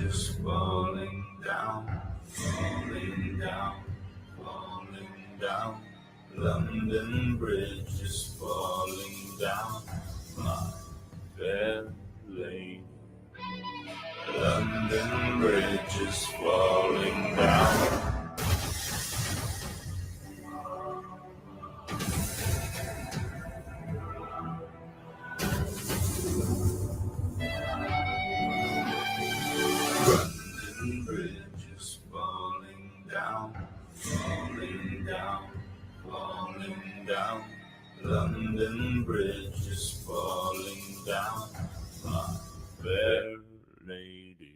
is falling down, falling down, falling down. London Bridge is falling down, my fair lady. London Bridge is falling down. London Bridge is falling down, falling down, falling down. London Bridge is falling down, my fair lady.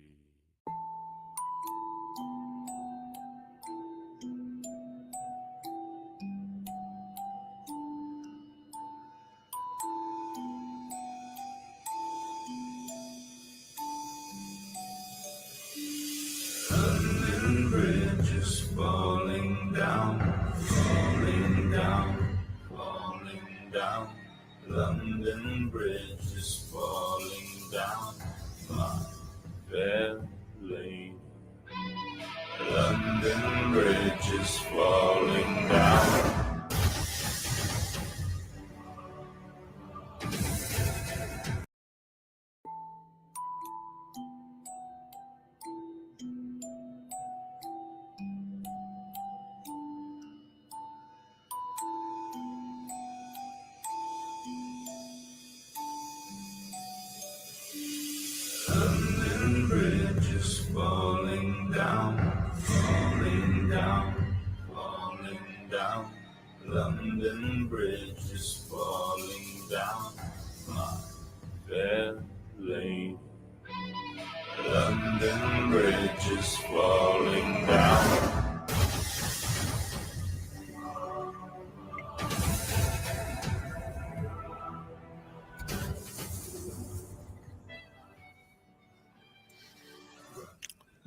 London Bridge is falling down, falling down, falling down. London Bridge is falling down, my fair lady. London Bridge is falling down. London Bridge is falling down, falling down, falling down. London Bridge is falling down, my fair lady. London Bridge is falling down.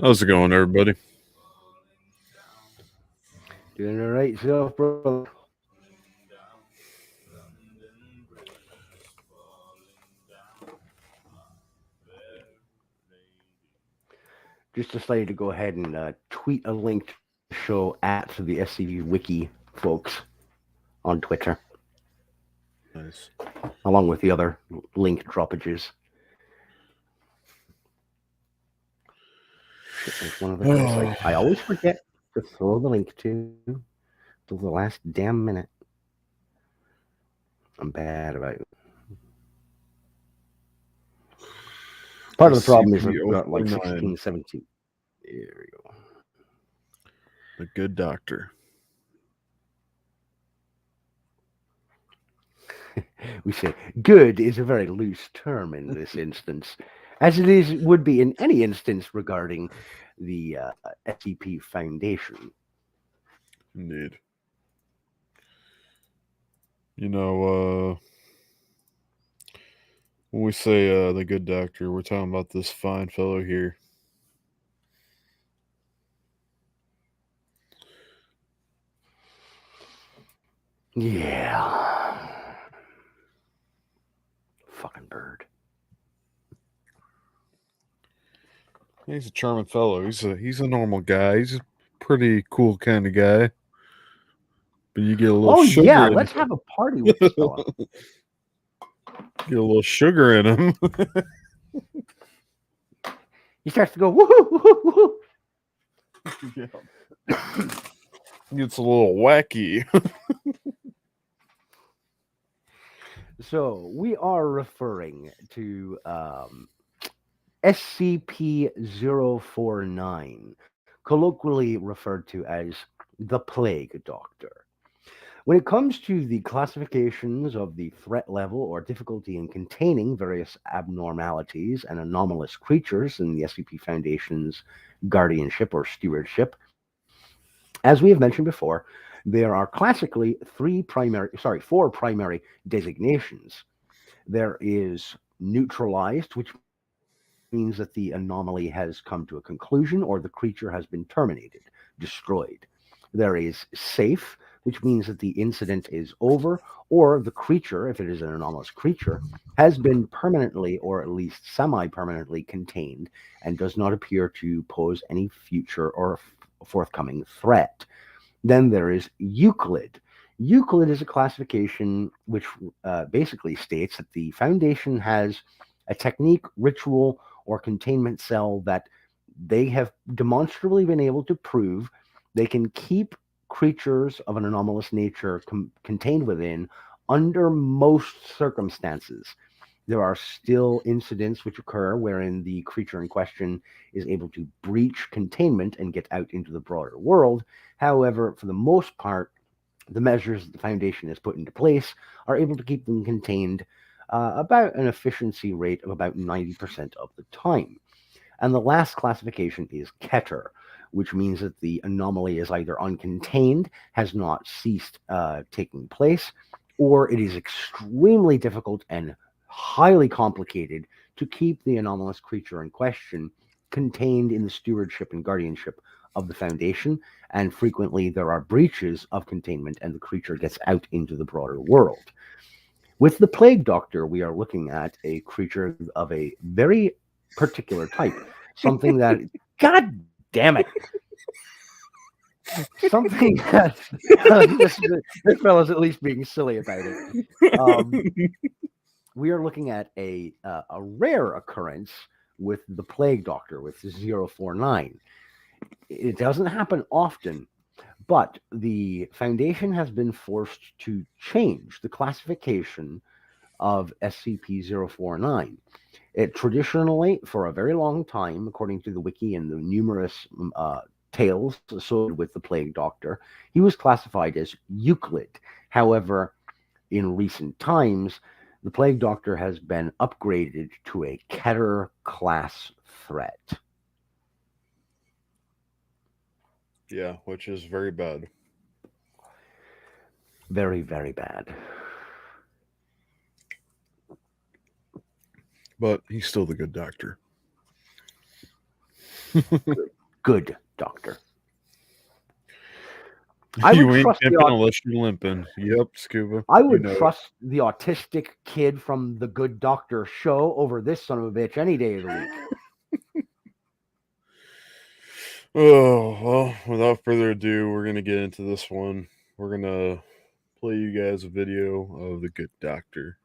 How's it going, everybody? Doing all right, self, bro. Just decided to go ahead and tweet a link to the show at the SCP Wiki folks on Twitter, Nice. along with the other link droppages. It's one of the things like, I always forget to throw the link to till the last damn minute. I'm bad about it. Part of the problem is I've got like 16, 17. There we go. The good doctor. We say good is a very loose term in this instance, as it would be in any instance regarding the SCP Foundation. Indeed. You know, when we say the good doctor, we're talking about this fine fellow here. Yeah. Fucking bird. He's a charming fellow. He's a normal guy. He's a pretty cool kind of guy. But you get a little sugar. Yeah, let's have a party with this fella. Get a little sugar in him. He starts to go woohoo, woohoo, woohoo. Yeah. Gets a little wacky. So we are referring to SCP-049, colloquially referred to as the Plague Doctor. When it comes to the classifications of the threat level or difficulty in containing various abnormalities and anomalous creatures in the SCP Foundation's guardianship or stewardship, as we have mentioned before, there are classically four primary designations. There is neutralized, which means that the anomaly has come to a conclusion or the creature has been terminated, destroyed. There is safe, which means that the incident is over, or the creature, if it is an anomalous creature, has been permanently or at least semi-permanently contained and does not appear to pose any future or forthcoming threat. Then there is Euclid. Euclid is a classification which basically states that the Foundation has a technique, ritual, or containment cell that they have demonstrably been able to prove they can keep creatures of an anomalous nature contained within under most circumstances. There are still incidents which occur wherein the creature in question is able to breach containment and get out into the broader world. However, for the most part, the measures that the Foundation has put into place are able to keep them contained about an efficiency rate of about 90% of the time. And the last classification is Keter, which means that the anomaly is either uncontained, has not ceased taking place, or it is extremely difficult and highly complicated to keep the anomalous creature in question contained in the stewardship and guardianship of the Foundation, and frequently there are breaches of containment and the creature gets out into the broader world. With the Plague Doctor, we are looking at a creature of a very particular type, something that, God damn it, something that this fellow's at least being silly about it. We are looking at a rare occurrence with the Plague Doctor, with 049. It doesn't happen often, but the Foundation has been forced to change the classification of SCP-049. It traditionally, for a very long time, according to the wiki and the numerous tales associated with the Plague Doctor, he was classified as Euclid. However, in recent times, the Plague Doctor has been upgraded to a Keter class threat. Yeah, which is very bad. Very, very bad. But he's still the good doctor. Good doctor. I You would ain't trust pimping unless you're limping. Yep, Scuba. I would You know trust the autistic kid from the Good Doctor show over this son of a bitch any day of the week. Oh, well, without further ado, we're going to get into this one. We're going to play you guys a video of the good doctor.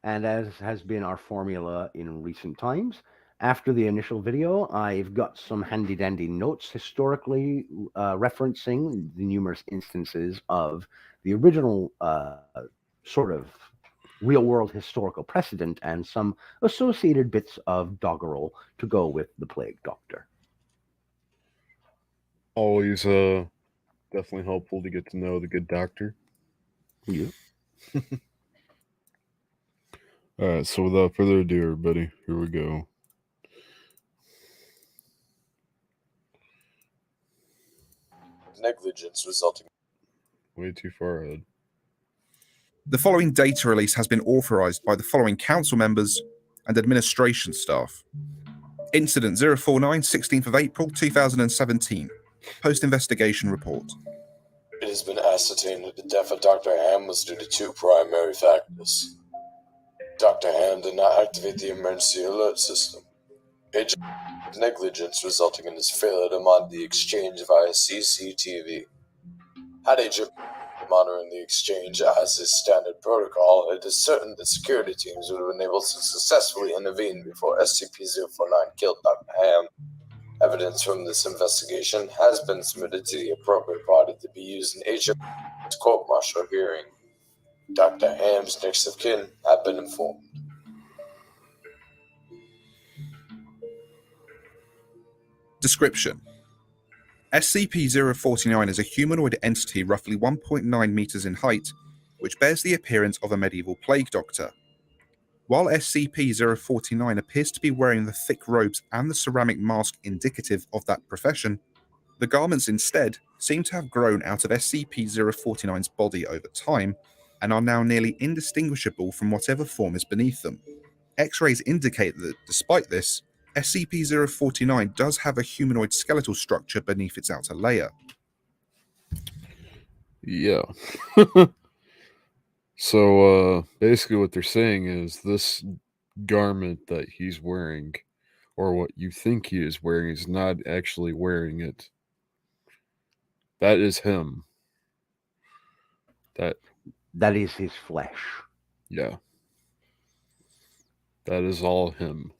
And as has been our formula in recent times, after the initial video, I've got some handy-dandy notes historically referencing the numerous instances of the original sort of real-world historical precedent and some associated bits of doggerel to go with the Plague Doctor. Always definitely helpful to get to know the good doctor. Yeah. All right, so without further ado, everybody, here we go. Negligence resulting. Way too far ahead. The following data release has been authorized by the following council members and administration staff. Incident 049, 16th of April 2017. Post-investigation report. It has been ascertained that the death of Dr. Ham was due to two primary factors. Dr. Ham did not activate the emergency alert system. Agent negligence resulting in his failure to monitor the exchange via CCTV. Had Agent monitoring the exchange as his standard protocol, it is certain that security teams would have been able to successfully intervene before SCP-049 killed Dr. Ham. Evidence from this investigation has been submitted to the appropriate party to be used in HM's court-martial hearing. Dr. Ham's next of kin have been informed. Description. SCP-049 is a humanoid entity roughly 1.9 meters in height, which bears the appearance of a medieval plague doctor. While SCP-049 appears to be wearing the thick robes and the ceramic mask indicative of that profession, the garments instead seem to have grown out of SCP-049's body over time and are now nearly indistinguishable from whatever form is beneath them. X-rays indicate that, despite this, SCP-049 does have a humanoid skeletal structure beneath its outer layer. Yeah. So basically what they're saying is this garment that he's wearing, or what you think he is wearing, is not actually wearing it. That is him. That is his flesh. Yeah. That is all him.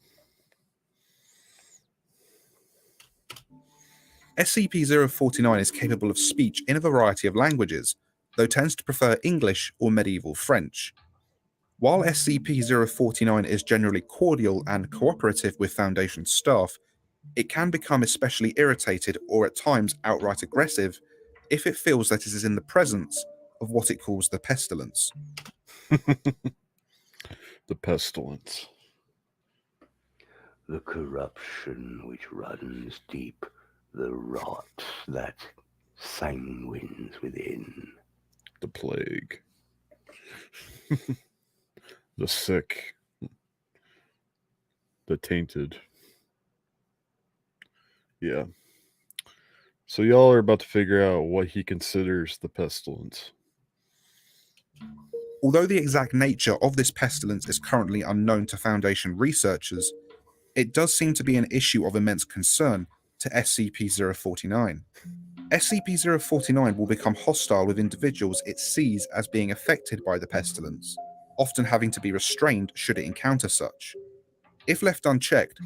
SCP-049 is capable of speech in a variety of languages, though tends to prefer English or medieval French. While SCP-049 is generally cordial and cooperative with Foundation staff, it can become especially irritated or at times outright aggressive if it feels that it is in the presence of what it calls the pestilence. The pestilence. The corruption which runs deep, the rot that sanguines within. The plague. The sick. The tainted. Yeah. So y'all are about to figure out what he considers the pestilence. Although the exact nature of this pestilence is currently unknown to Foundation researchers, it does seem to be an issue of immense concern to SCP-049. SCP-049 will become hostile with individuals it sees as being affected by the pestilence, often having to be restrained should it encounter such. If left unchecked,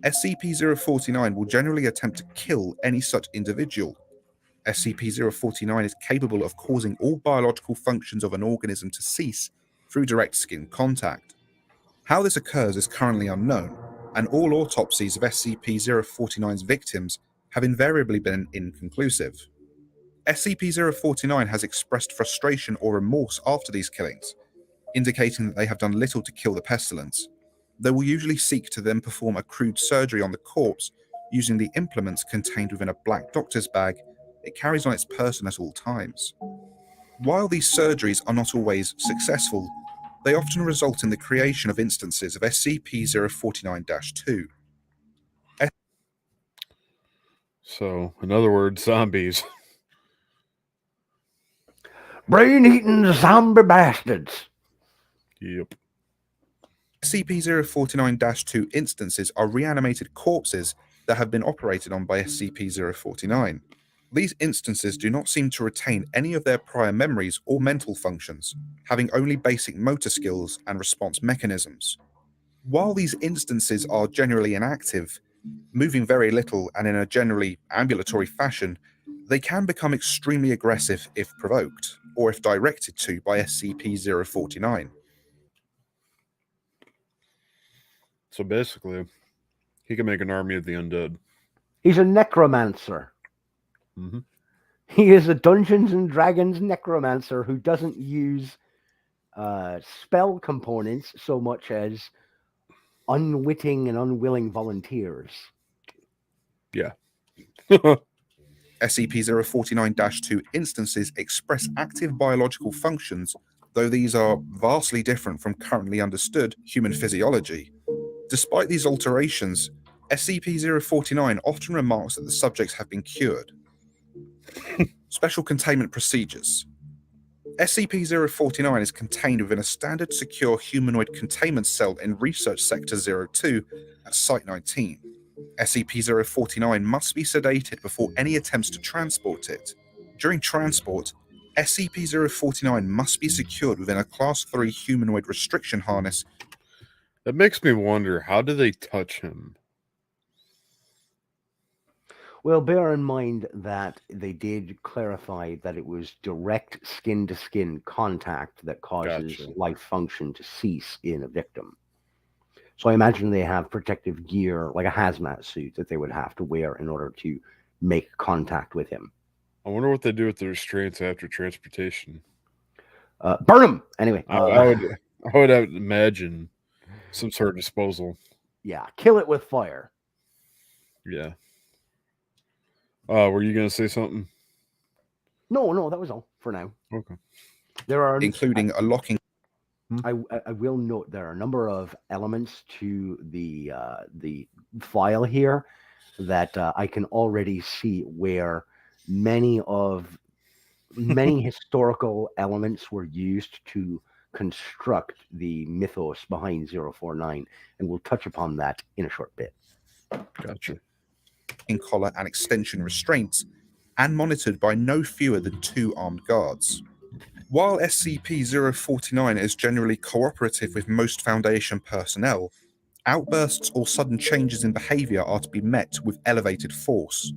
SCP-049 will generally attempt to kill any such individual. SCP-049 is capable of causing all biological functions of an organism to cease through direct skin contact. How this occurs is currently unknown, and all autopsies of SCP-049's victims have invariably been inconclusive. SCP-049 has expressed frustration or remorse after these killings, indicating that they have done little to kill the pestilence. They will usually seek to then perform a crude surgery on the corpse using the implements contained within a black doctor's bag it carries on its person at all times. While these surgeries are not always successful, they often result in the creation of instances of SCP-049-2. So, in other words, zombies. Brain-eating zombie bastards. Yep. SCP-049-2 instances are reanimated corpses that have been operated on by SCP-049. These instances do not seem to retain any of their prior memories or mental functions, having only basic motor skills and response mechanisms. While these instances are generally inactive, moving very little and in a generally ambulatory fashion, they can become extremely aggressive if provoked, or if directed to by SCP-049. So basically, he can make an army of the undead. He's a necromancer. Mm-hmm. He is a Dungeons and Dragons necromancer who doesn't use spell components so much as unwitting and unwilling volunteers. Yeah. SCP-049-2 instances express active biological functions, though these are vastly different from currently understood human physiology. Despite these alterations, SCP-049 often remarks that the subjects have been cured. Special containment procedures. SCP-049 is contained within a standard secure humanoid containment cell in Research Sector 02 at Site 19. SCP-049 must be sedated before any attempts to transport it. During transport, SCP-049 must be secured within a Class 3 humanoid restriction harness. That makes me wonder, how do they touch him? Well, bear in mind that they did clarify that it was direct skin-to-skin contact that causes Gotcha. life function to cease in a victim. So I imagine they have protective gear, like a hazmat suit, that they would have to wear in order to make contact with him. I wonder what they do with the restraints after transportation. Burn him! Anyway. I would imagine some sort of disposal. Yeah, kill it with fire. Yeah. Were you going to say something? No, that was all for now. Okay. There are including a locking. I will note there are a number of elements to the file here that I can already see where many of Many historical elements were used to construct the mythos behind 049, and we'll touch upon that in a short bit. Gotcha. In collar and extension restraints, and monitored by no fewer than 2 armed guards. While SCP-049 is generally cooperative with most Foundation personnel, outbursts or sudden changes in behavior are to be met with elevated force.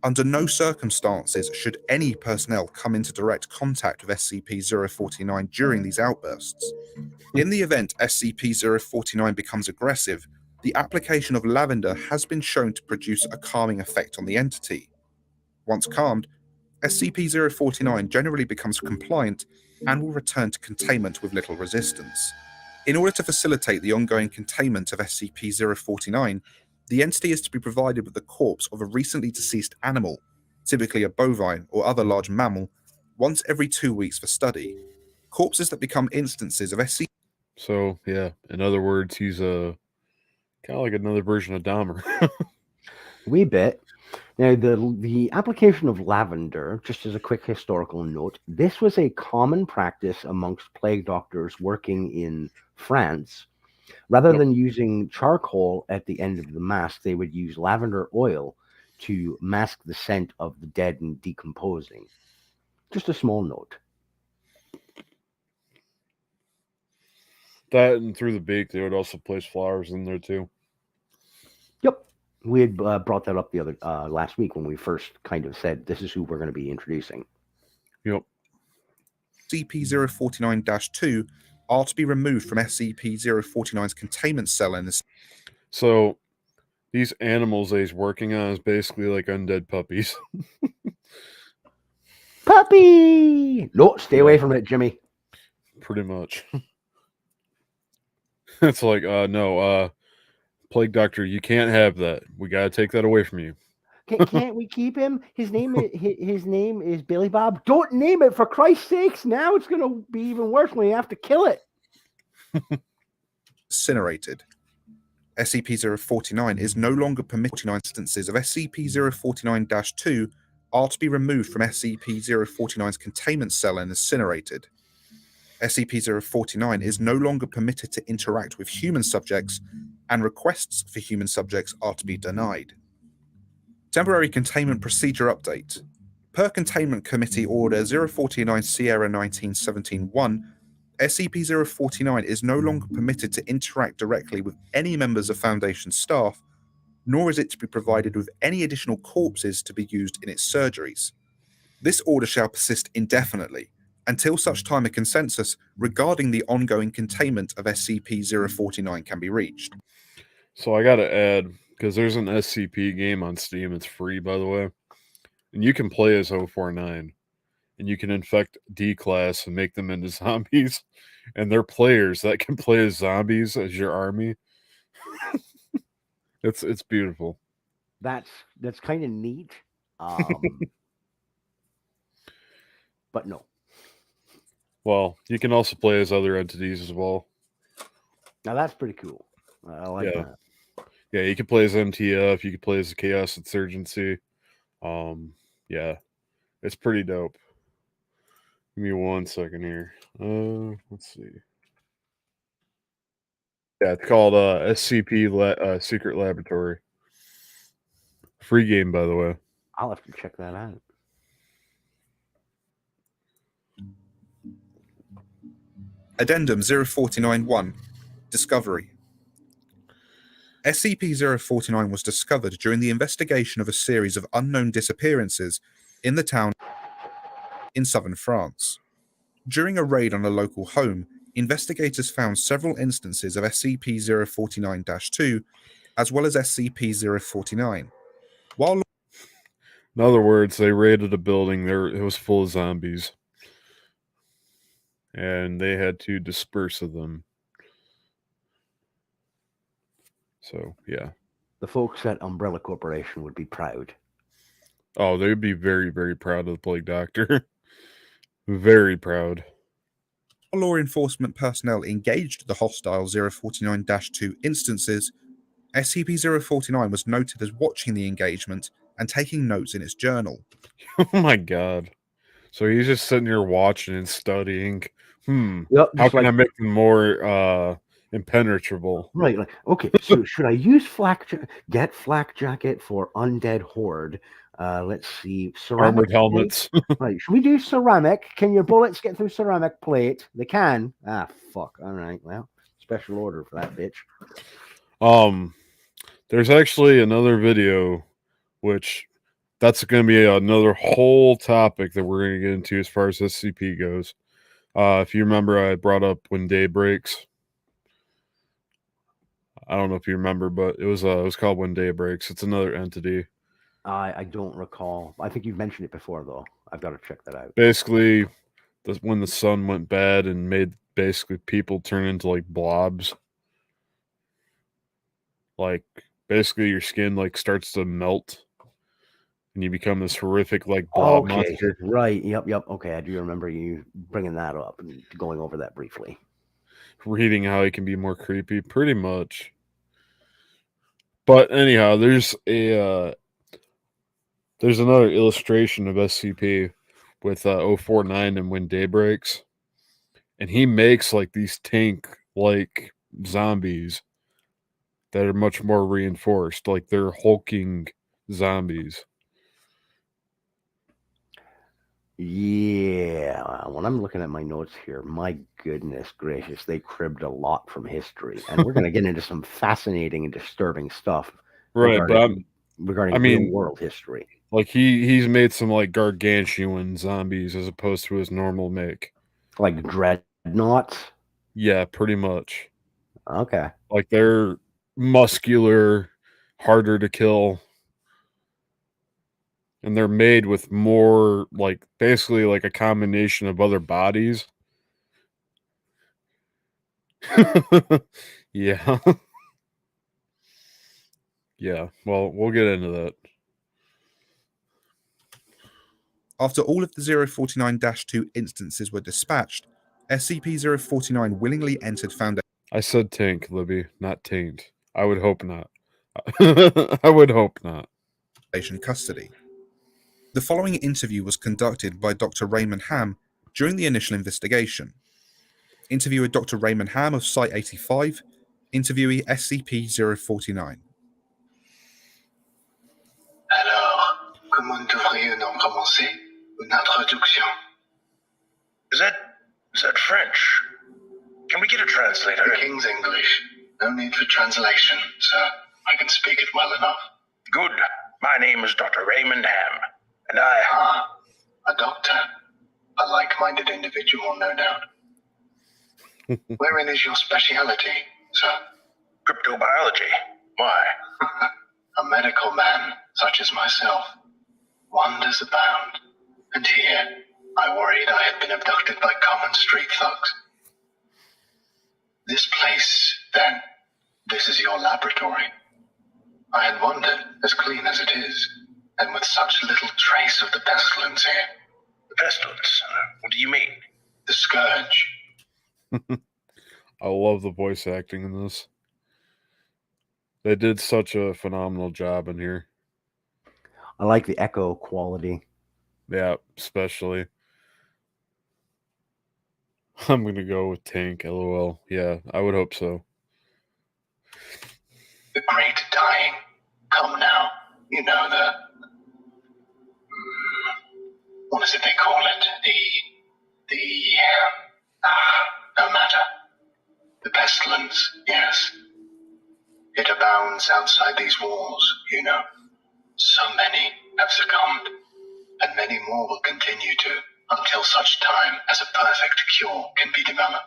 Under no circumstances should any personnel come into direct contact with SCP-049 during these outbursts. In the event SCP-049 becomes aggressive, the application of lavender has been shown to produce a calming effect on the entity. Once calmed, SCP-049 generally becomes compliant and will return to containment with little resistance. In order to facilitate the ongoing containment of SCP-049, the entity is to be provided with the corpse of a recently deceased animal, typically a bovine or other large mammal, once every 2 weeks for study. Corpses that become instances of SCP. So yeah, in other words, he's a kind of like another version of Dahmer. Wee bit. Now, the application of lavender, just as a quick historical note, this was a common practice amongst plague doctors working in France. Rather than using charcoal at the end of the mask, they would use lavender oil to mask the scent of the dead and decomposing. Just a small note. That and through the beak, they would also place flowers in there too. Yep. We had brought that up the other last week when we first kind of said this is who we're going to be introducing. Yep. SCP-049-2 are to be removed from SCP-049's containment cell in the. So these animals that he's working on is basically like undead puppies. Puppy! No, stay away from it, Jimmy. Pretty much. It's like, no, Plague Doctor, you can't have that. We got to take that away from you. Can't we keep him? His name is Billy Bob. Don't name it, for Christ's sakes. Now it's going to be even worse when you have to kill it. Incinerated. SCP-049 is no longer permitted. Instances of SCP-049-2 are to be removed from SCP-049's containment cell and incinerated. SCP-049 is no longer permitted to interact with human subjects, and requests for human subjects are to be denied. Temporary Containment Procedure Update. Per Containment Committee Order 049 Sierra 1917-1, SCP-049 is no longer permitted to interact directly with any members of Foundation staff, nor is it to be provided with any additional corpses to be used in its surgeries. This order shall persist indefinitely, until such time a consensus regarding the ongoing containment of SCP-049 can be reached. So I got to add, because there's an SCP game on Steam, it's free, by the way, and you can play as 049, and you can infect D-Class and make them into zombies, and they're players that can play as zombies as your army. It's beautiful. That's kind of neat. But no. Well, you can also play as other entities as well. Now that's pretty cool. I like that. Yeah, you can play as MTF, you can play as the Chaos Insurgency. Yeah, it's pretty dope. Give me 1 second here. Let's see. Yeah, it's called SCP Secret Laboratory. Free game, by the way. I'll have to check that out. Addendum 049-1. Discovery. SCP-049 was discovered during the investigation of a series of unknown disappearances in the town in southern France. During a raid on a local home, investigators found several instances of SCP-049-2, as well as SCP-049. While in other words, they raided a building. It was full of zombies, and they had to disperse of them. So, yeah. The folks at Umbrella Corporation would be proud. Oh, they would be very, very proud of the Plague Doctor. Very proud. law enforcement personnel engaged the hostile 049-2 instances, SCP-049 was noted as watching the engagement and taking notes in its journal. Oh my god. So he's just sitting here watching and studying. Yep, How just can I like, make them more impenetrable? right, like, okay, so should I use get flak jacket for undead horde? Let's see, ceramic Armored plate? helmets. Right, should we do ceramic? Can your bullets get through ceramic plate? They can. Ah, fuck. All right, well, special order for that bitch. There's actually another video, which that's going to be another whole topic that we're going to get into as far as SCP goes. If you remember, I brought up When Day Breaks. I don't know if you remember, but it was called When Day Breaks. It's another entity. I don't recall. I think you've mentioned it before, though. I've got to check that out. Basically, when the sun went bad and made basically people turn into like blobs. Like basically your skin like starts to melt and you become this horrific like blob Okay, monster. right. Yep. Okay, I do remember you bringing that up and going over that briefly. Reading how he can be more creepy, pretty much. But anyhow, there's another illustration of SCP with 049 and When Day Breaks. And he makes like these tank like zombies that are much more reinforced, like they're hulking zombies. Yeah, when I'm looking at my notes here, my goodness gracious, they cribbed a lot from history, and we're going to get into some fascinating and disturbing stuff Right, but regarding I real mean, world history. like he's made some like gargantuan zombies as opposed to his normal make. Like dreadnoughts. Yeah, pretty much. Okay. Like they're muscular, harder to kill, and they're made with more like basically like a combination of other bodies. Yeah. Yeah. Well, we'll get into that. After all of the 049-2 instances were dispatched, SCP-049 willingly entered Foundation I said tank, Libby, not taint. I would hope not. I would hope not. custody. The following interview was conducted by Dr. Raymond Ham during the initial investigation. Interviewer Dr. Raymond Ham of Site 85, interviewee SCP-049. Alors, comment devrions-nous commencer une introduction? Is that French? Can we get a translator? The King's English. No need for translation, sir. I can speak it well enough. Good. My name is Dr. Raymond Ham, and I... a doctor. A like-minded individual, no doubt. Wherein is your speciality, sir? Cryptobiology. Why? A medical man, such as myself. Wonders abound. And here, I worried I had been abducted by common street thugs. This place, then, this is your laboratory. I had wondered, as clean as it is, and with such little trace of the pestilence here. The pestilence? What do you mean? The scourge. I love the voice acting in this. They did such a phenomenal job in here. I like the echo quality. Yeah, especially. I'm going to go with tank, lol. Yeah, I would hope so. The great dying. Come now. You know the... what is it they call it? No matter. The pestilence, yes. It abounds outside these walls, you know. So many have succumbed, and many more will continue to, until such time as a perfect cure can be developed.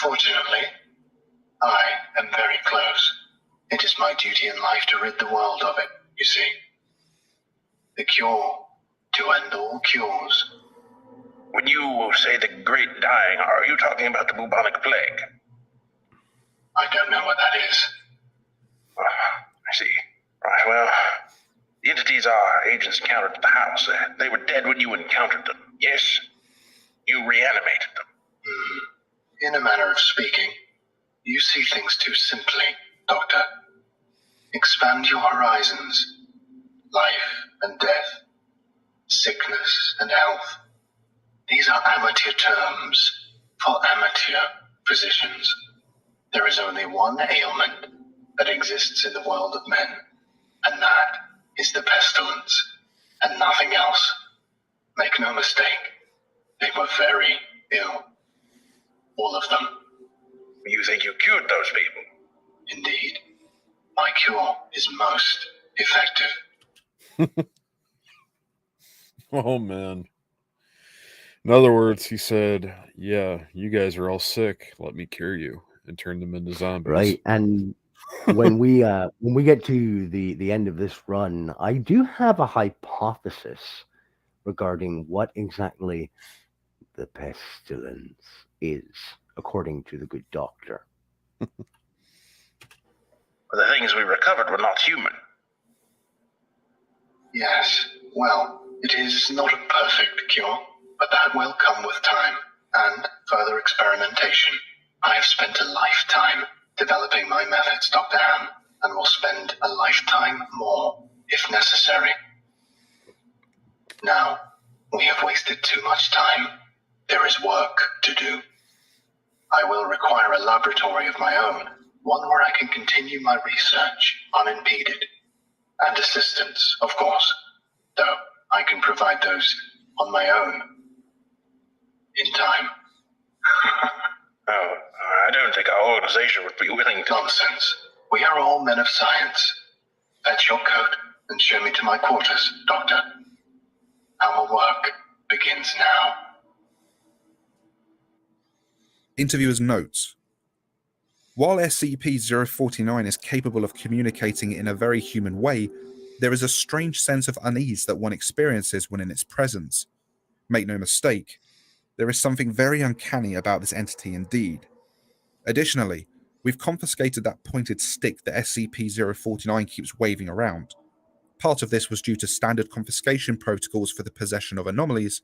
Fortunately, I am very close. It is my duty in life to rid the world of it, you see. The cure to end all cures. When you say the great dying, are you talking about the bubonic plague? I don't know what that is. I see. Right, well, the entities our agents encountered at the house, they were dead when you encountered them, yes? You reanimated them. In a manner of speaking, you see things too simply, Doctor. Expand your horizons. Life and death. sickness, and health. These are amateur terms for amateur physicians. There is only one ailment that exists in the world of men, and that is the pestilence, and nothing else. Make no mistake, they were very ill. All of them. You think you cured those people? Indeed. My cure is most effective. Oh, man. In other words, he said, yeah, you guys are all sick. Let me cure you, and turn them into zombies. Right. And when we get to the end of this run, I do have a hypothesis regarding what exactly the pestilence is, according to the good doctor. The things we recovered were not human. Yes, well, it is not a perfect cure, but that will come with time and further experimentation. I have spent a lifetime developing my methods, Dr. Ham, and will spend a lifetime more if necessary. Now, we have wasted too much time. There is work to do. I will require a laboratory of my own, one where I can continue my research unimpeded. And assistance, of course, though I can provide those on my own. In time. Oh, I don't think our organization would be willing to... Nonsense. We are all men of science. Fetch your coat and show me to my quarters, Doctor. Our work begins now. Interviewer's notes. While SCP-049 is capable of communicating in a very human way, there is a strange sense of unease that one experiences when in its presence. Make no mistake, there is something very uncanny about this entity indeed. Additionally, we've confiscated that pointed stick that SCP-049 keeps waving around. Part of this was due to standard confiscation protocols for the possession of anomalies,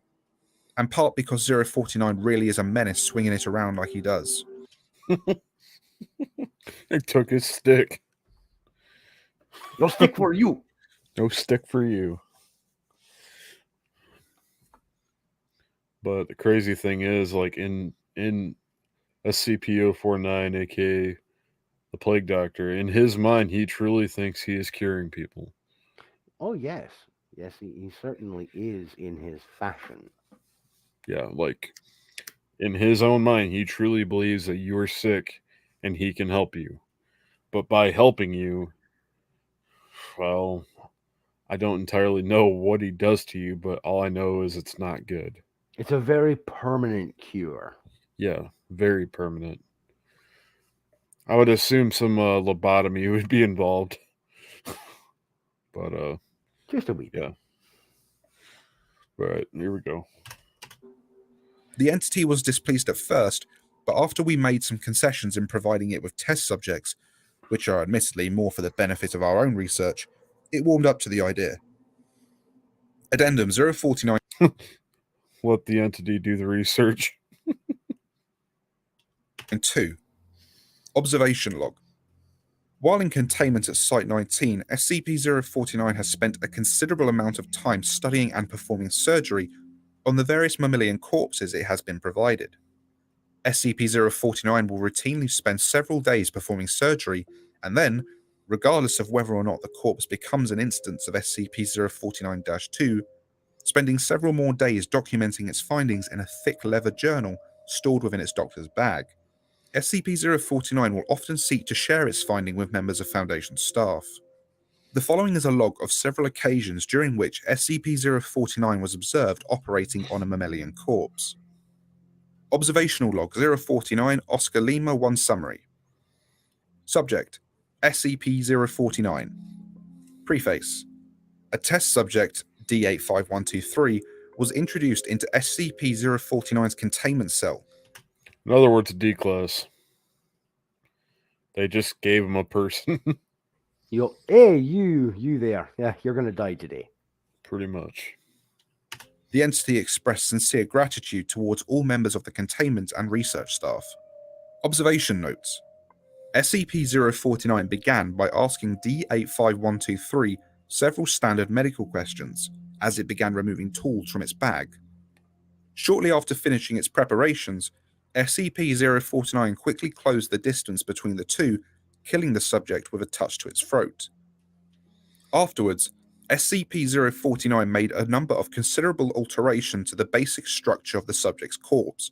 and part because 049 really is a menace swinging it around like he does. They took his stick. No stick for you. No stick for you. But the crazy thing is, like in SCP-049, aka the Plague Doctor, in his mind, he truly thinks he is curing people. Oh, yes. Yes, he certainly is in his fashion. Yeah, like in his own mind, he truly believes that you are sick and he can help you. But by helping you, well, I don't entirely know what he does to you, but all I know is it's not good. It's a very permanent cure. Yeah, very permanent. I would assume some lobotomy would be involved. But, just a wee bit. Yeah. All right, here we go. The entity was displeased at first, but after we made some concessions in providing it with test subjects, which are admittedly more for the benefit of our own research, it warmed up to the idea. Addendum 049. Let the entity do the research. And 2. Observation log. While in containment at Site 19, SCP-049 has spent a considerable amount of time studying and performing surgery on the various mammalian corpses it has been provided. SCP-049 will routinely spend several days performing surgery, and then, regardless of whether or not the corpse becomes an instance of SCP-049-2, spending several more days documenting its findings in a thick leather journal stored within its doctor's bag. SCP-049 will often seek to share its finding with members of Foundation staff. The following is a log of several occasions during which SCP-049 was observed operating on a mammalian corpse. Observational log 049 Oscar Lima 1 summary. Subject: SCP-049. Preface: a test subject, D85123, was introduced into SCP-049's containment cell. In other words, D-Class. They just gave him a person. You go, hey, you there. Yeah, you're going to die today. Pretty much. The entity expressed sincere gratitude towards all members of the containment and research staff. Observation notes. SCP-049 began by asking D85123 several standard medical questions, as it began removing tools from its bag. Shortly after finishing its preparations, SCP-049 quickly closed the distance between the two, killing the subject with a touch to its throat. Afterwards, SCP-049 made a number of considerable alterations to the basic structure of the subject's corpse,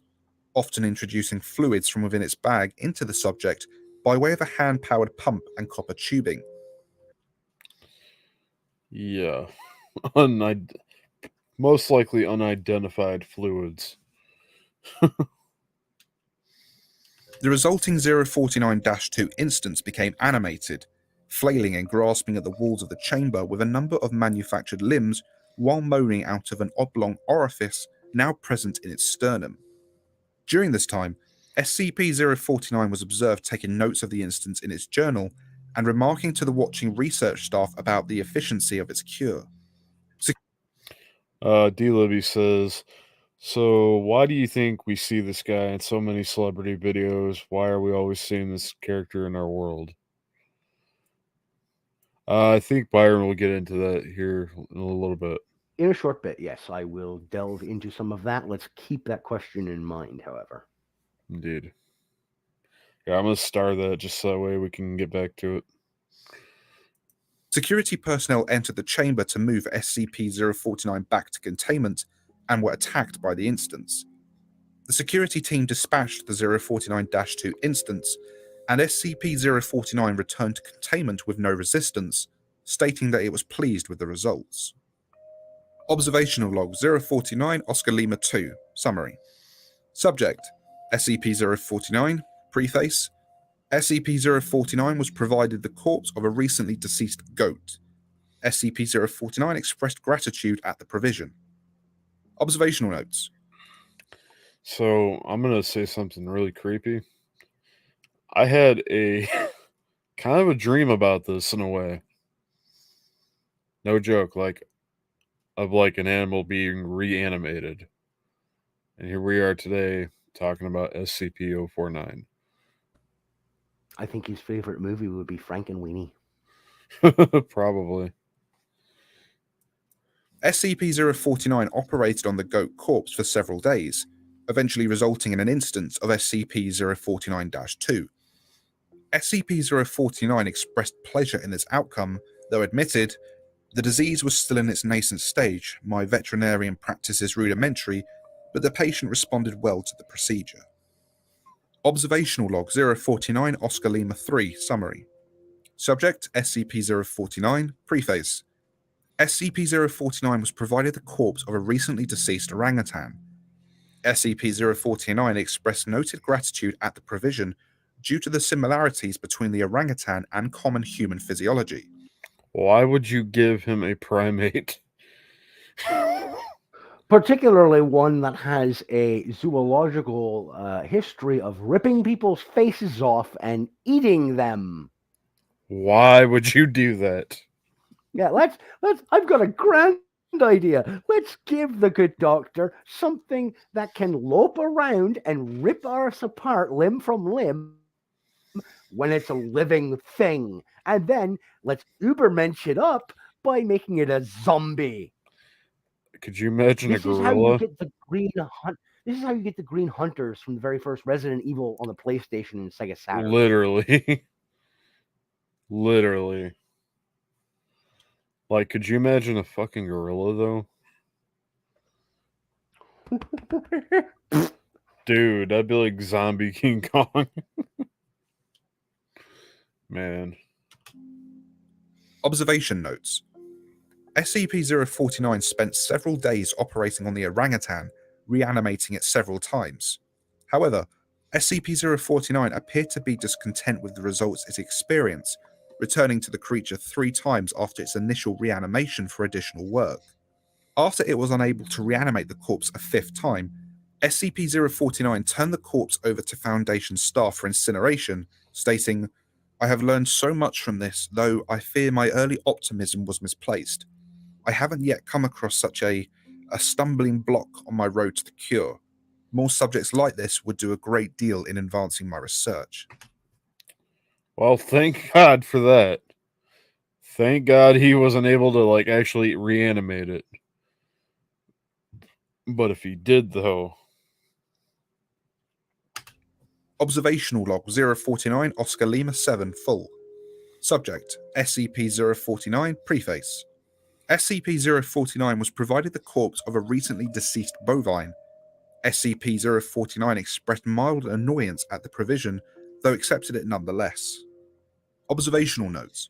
often introducing fluids from within its bag into the subject by way of a hand-powered pump and copper tubing. Yeah. Most likely unidentified fluids. The resulting 049-2 instance became animated, flailing and grasping at the walls of the chamber with a number of manufactured limbs while moaning out of an oblong orifice now present in its sternum. During this time, SCP-049 was observed taking notes of the instance in its journal and remarking to the watching research staff about the efficiency of its cure. D. Libby says, so why do you think we see this guy in so many celebrity videos? Why are we always seeing this character in our world? I think Byron will get into that here in a little bit. In a short bit, yes, I will delve into some of that. Let's keep that question in mind, however. Indeed. Yeah, I'm going to star that just so that way we can get back to it. Security personnel entered the chamber to move SCP-049 back to containment and were attacked by the instance. The security team dispatched the 049-2 instance, and SCP-049 returned to containment with no resistance, stating that it was pleased with the results. Observational Log 049 Oscar Lima 2 Summary. Subject: SCP-049 Preface: SCP-049 was provided the corpse of a recently deceased goat. SCP-049 expressed gratitude at the provision. Observational notes. So, I'm going to say something really creepy. I had a kind of a dream about this in a way. No joke, of an animal being reanimated. And here we are today talking about SCP-049. I think his favorite movie would be Frankenweenie. Probably. SCP-049 operated on the goat corpse for several days, eventually resulting in an instance of SCP-049-2. SCP-049 expressed pleasure in this outcome, though admitted, the disease was still in its nascent stage, my veterinarian practice is rudimentary, but the patient responded well to the procedure. Observational Log 049 Oscar Lima 3 Summary. Subject: SCP-049 Preface: SCP-049 was provided the corpse of a recently deceased orangutan. SCP-049 expressed noted gratitude at the provision due to the similarities between the orangutan and common human physiology. Why would you give him a primate? Particularly one that has a zoological history of ripping people's faces off and eating them. Why would you do that? Yeah, let's I've got a grand idea. Let's give the good doctor something that can lope around and rip us apart limb from limb when it's a living thing. And then let's Ubermensch it up by making it a zombie. Could you imagine This a is how gorilla? you get the green hunt. This is how you get the green hunters from the very first Resident Evil on the PlayStation and Sega Saturn. Literally. Literally. Could you imagine a fucking gorilla, though? Dude, that'd be like zombie King Kong. Man. Observation notes. SCP-049 spent several days operating on the orangutan, reanimating it several times. However, SCP-049 appeared to be discontent with the results it experienced, returning to the creature 3 times after its initial reanimation for additional work. After it was unable to reanimate the corpse a 5th time, SCP-049 turned the corpse over to Foundation staff for incineration, stating, "I have learned so much from this, though I fear my early optimism was misplaced. I haven't yet come across such a stumbling block on my road to the cure. More subjects like this would do a great deal in advancing my research." Well, thank God for that. Thank God he wasn't able to, actually reanimate it. But if he did, though... Observational Log 049 Oscar Lima 7 full. Subject SCP-049 Preface. SCP-049 was provided the corpse of a recently deceased bovine. SCP-049 expressed mild annoyance at the provision, though accepted it nonetheless. Observational notes.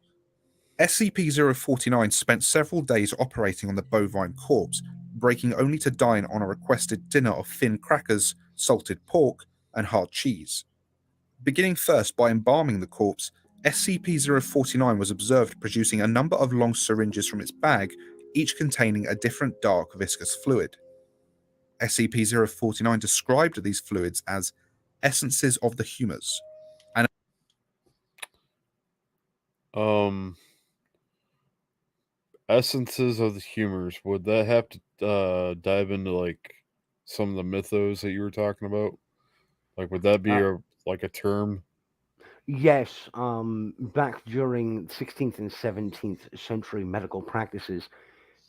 SCP-049 spent several days operating on the bovine corpse, breaking only to dine on a requested dinner of thin crackers, salted pork, and hard cheese. Beginning first by embalming the corpse, SCP-049 was observed producing a number of long syringes from its bag, each containing a different dark viscous fluid. SCP-049 described these fluids as essences of the humors. Essences of the humors, would that have to dive into like some of the mythos that you were talking about? Like, would that be a term? Yes, back during 16th and 17th century medical practices,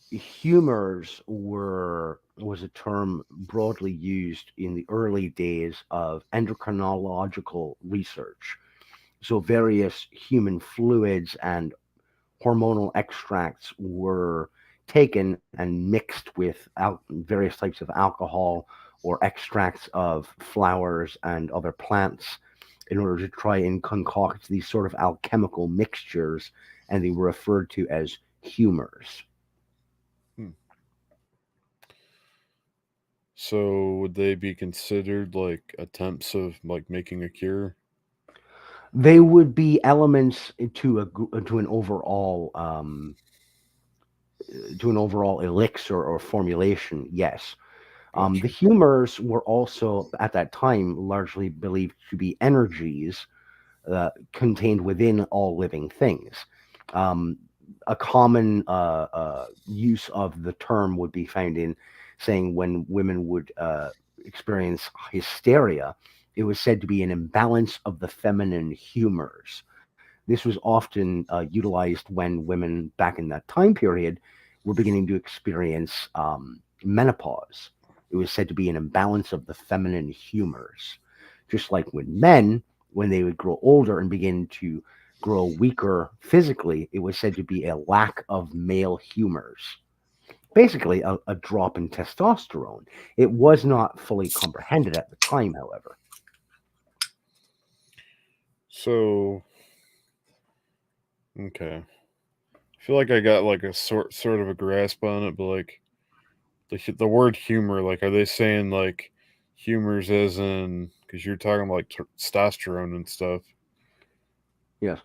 humors was a term broadly used in the early days of endocrinological research. So various human fluids and hormonal extracts were taken and mixed with various types of alcohol or extracts of flowers and other plants in order to try and concoct these sort of alchemical mixtures, and they were referred to as humors. So would they be considered like attempts of like making a cure? They would be elements to an overall elixir or formulation. Yes. The humors were also at that time largely believed to be energies contained within all living things. A common use of the term would be found in saying when women would experience hysteria, it was said to be an imbalance of the feminine humors. This was often utilized when women back in that time period were beginning to experience menopause. It was said to be an imbalance of the feminine humors. Just like with men, when they would grow older and begin to grow weaker physically, it was said to be a lack of male humors. Basically, a drop in testosterone. It was not fully comprehended at the time, however. So, okay. I feel like I got like a sort of a grasp on it, but like the word humor, like, are they saying like humors as in, because you're talking like testosterone and stuff? Yes.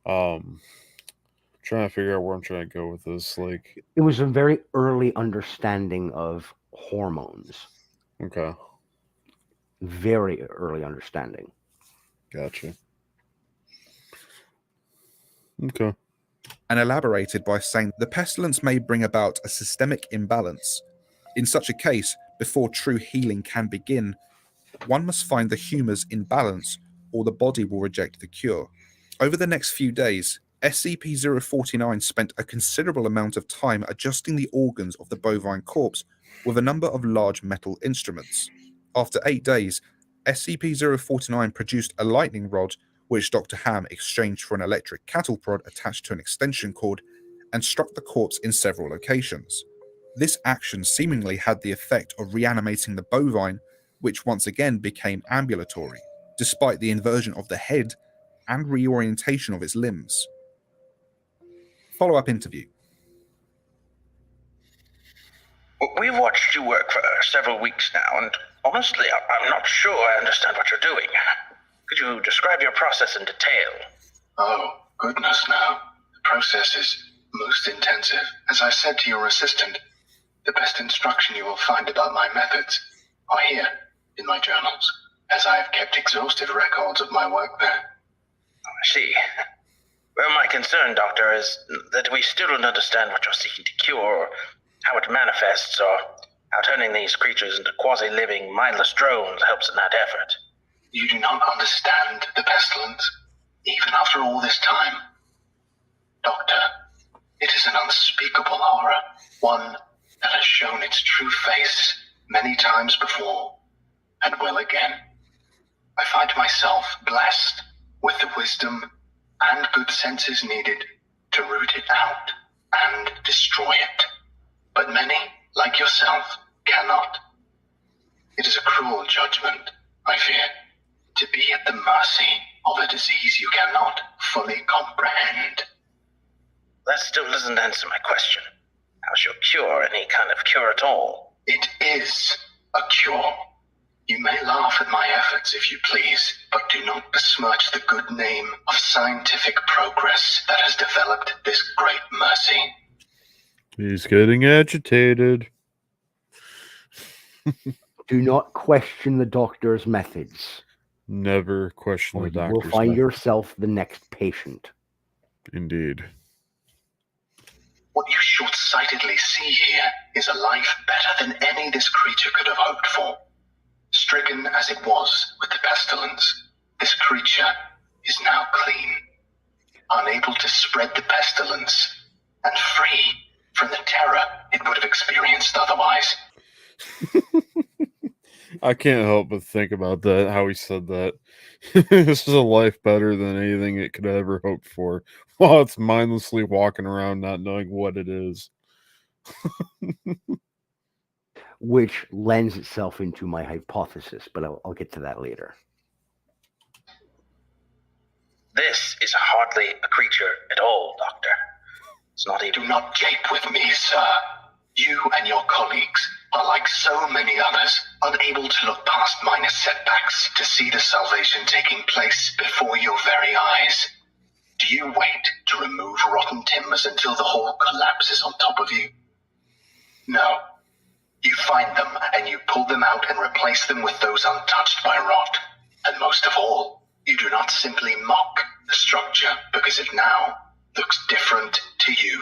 Trying to figure out where I'm trying to go with this. Like, it was a very early understanding of hormones. Okay. Very early understanding. Gotcha. Okay. And elaborated by saying the pestilence may bring about a systemic imbalance. In such a case, before true healing can begin, one must find the humors in balance or the body will reject the cure. Over the next few days, SCP-049 spent a considerable amount of time adjusting the organs of the bovine corpse with a number of large metal instruments. After 8 days, SCP-049 produced a lightning rod which Dr. Ham exchanged for an electric cattle prod attached to an extension cord and struck the corpse in several locations. This action seemingly had the effect of reanimating the bovine, which once again became ambulatory, despite the inversion of the head and reorientation of its limbs. Follow-up interview. We've watched you work for several weeks now, and honestly, I'm not sure I understand what you're doing. Could you describe your process in detail? Oh, goodness, no. The process is most intensive. As I said to your assistant, the best instruction you will find about my methods are here in my journals, as I have kept exhaustive records of my work there. I see. Well, my concern, Doctor, is that we still don't understand what you're seeking to cure, or how it manifests, or how turning these creatures into quasi-living, mindless drones helps in that effort. You do not understand the pestilence, even after all this time. Doctor, it is an unspeakable horror, one that has shown its true face many times before, and will again. I find myself blessed with the wisdom and good senses needed to root it out and destroy it. But many, like yourself, cannot. It is a cruel judgment, I fear, to be at the mercy of a disease you cannot fully comprehend. That still doesn't answer my question. How's your cure any kind of cure at all? It is a cure. You may laugh at my efforts if you please, but do not besmirch the good name of scientific progress that has developed this great mercy. He's getting agitated. Do not question the doctor's methods, Never question or the you will doctor's find method. yourself the next patient. Indeed. What you short-sightedly see here is a life better than any this creature could have hoped for. Stricken as it was with the pestilence, this creature is now clean, unable to spread the pestilence, and free from the terror it would have experienced otherwise. I can't help but think about that, how he said that. This is a life better than anything it could have ever hoped for, while it's mindlessly walking around not knowing what it is. Which lends itself into my hypothesis, but I'll get to that later. This is hardly a creature at all, Doctor. It's not even... Do not jape with me, sir. You and your colleagues are like so many others, unable to look past minor setbacks to see the salvation taking place before your very eyes. Do you wait to remove rotten timbers until the whole collapses on top of you? No. You find them and you pull them out and replace them with those untouched by rot. And most of all, you do not simply mock the structure because it now looks different to you.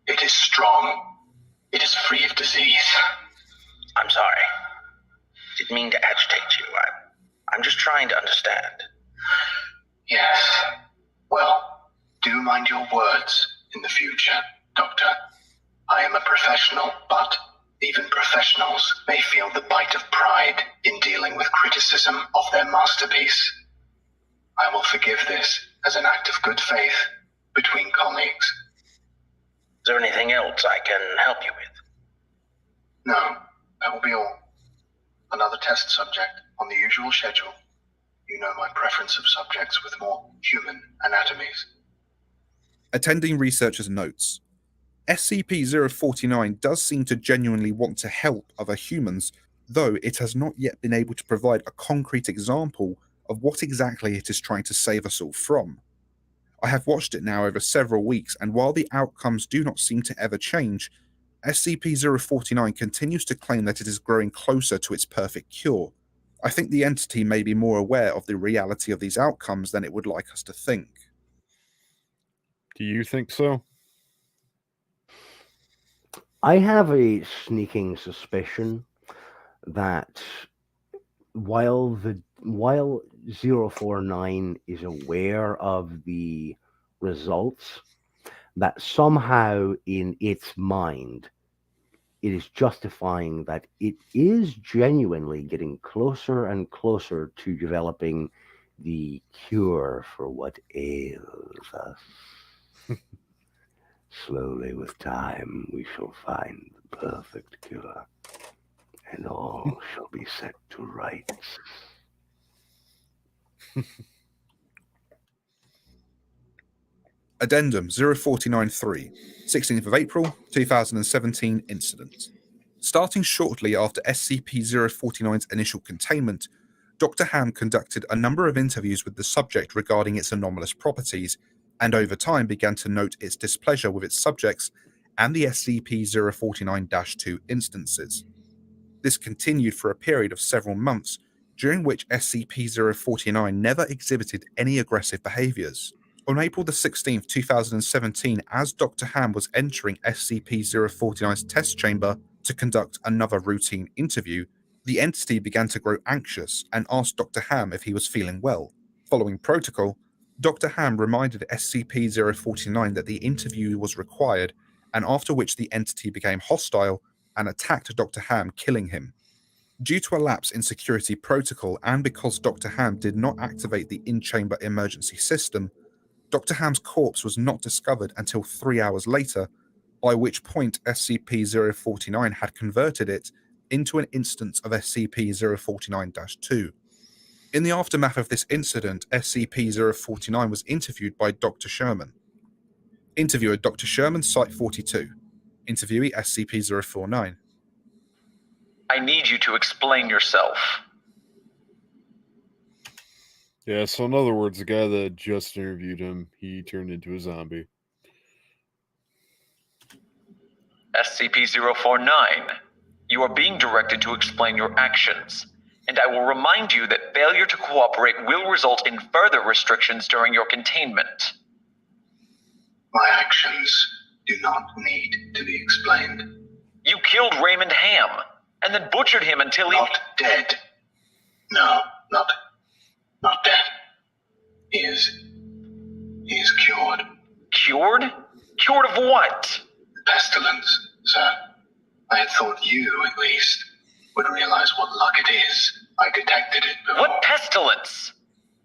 It is strong. It is free of disease. I'm sorry. Didn't mean to agitate you. I'm just trying to understand. Yes. Well, do mind your words in the future, Doctor. I am a professional, but even professionals may feel the bite of pride in dealing with criticism of their masterpiece. I will forgive this as an act of good faith between colleagues. Is there anything else I can help you with? No, that will be all. Another test subject on the usual schedule. You know my preference of subjects with more human anatomies. Attending researchers' notes. SCP-049 does seem to genuinely want to help other humans, though it has not yet been able to provide a concrete example of what exactly it is trying to save us all from. I have watched it now over several weeks, and while the outcomes do not seem to ever change, SCP-049 continues to claim that it is growing closer to its perfect cure. I think the entity may be more aware of the reality of these outcomes than it would like us to think. Do you think so? I have a sneaking suspicion that while 049 is aware of the results, that somehow in its mind it is justifying that it is genuinely getting closer and closer to developing the cure for what ails us. Slowly with time we shall find the perfect cure, and all shall be set to rights. Addendum 0493, 16th of April 2017 incident. Starting shortly after SCP-049's initial containment, Dr. Ham conducted a number of interviews with the subject regarding its anomalous properties, and over time began to note its displeasure with its subjects and the SCP-049-2 instances. This continued for a period of several months, during which SCP-049 never exhibited any aggressive behaviors. On April 16, 2017, as Dr. Ham was entering SCP-049's test chamber to conduct another routine interview, the entity began to grow anxious and asked Dr. Ham if he was feeling well. Following protocol, Dr. Ham reminded SCP-049 that the interview was required, and after which the entity became hostile, and attacked Dr. Ham, killing him. Due to a lapse in security protocol and because Dr. Ham did not activate the in-chamber emergency system, Dr. Ham's corpse was not discovered until 3 hours later, by which point SCP-049 had converted it into an instance of SCP-049-2. In the aftermath of this incident, SCP-049 was interviewed by Dr. Sherman. Interviewer Dr. Sherman, Site 42. Interviewee SCP-049. I need you to explain yourself. Yeah, so in other words, the guy that just interviewed him, he turned into a zombie. SCP-049, you are being directed to explain your actions, and I will remind you that failure to cooperate will result in further restrictions during your containment. My actions do not need to be explained. You killed Raymond Ham, and then butchered him until he... Not dead. No, not dead. He is cured. Cured? Cured of what? Pestilence, sir. I had thought you, at least, would realize what luck it is. I detected it before. What pestilence?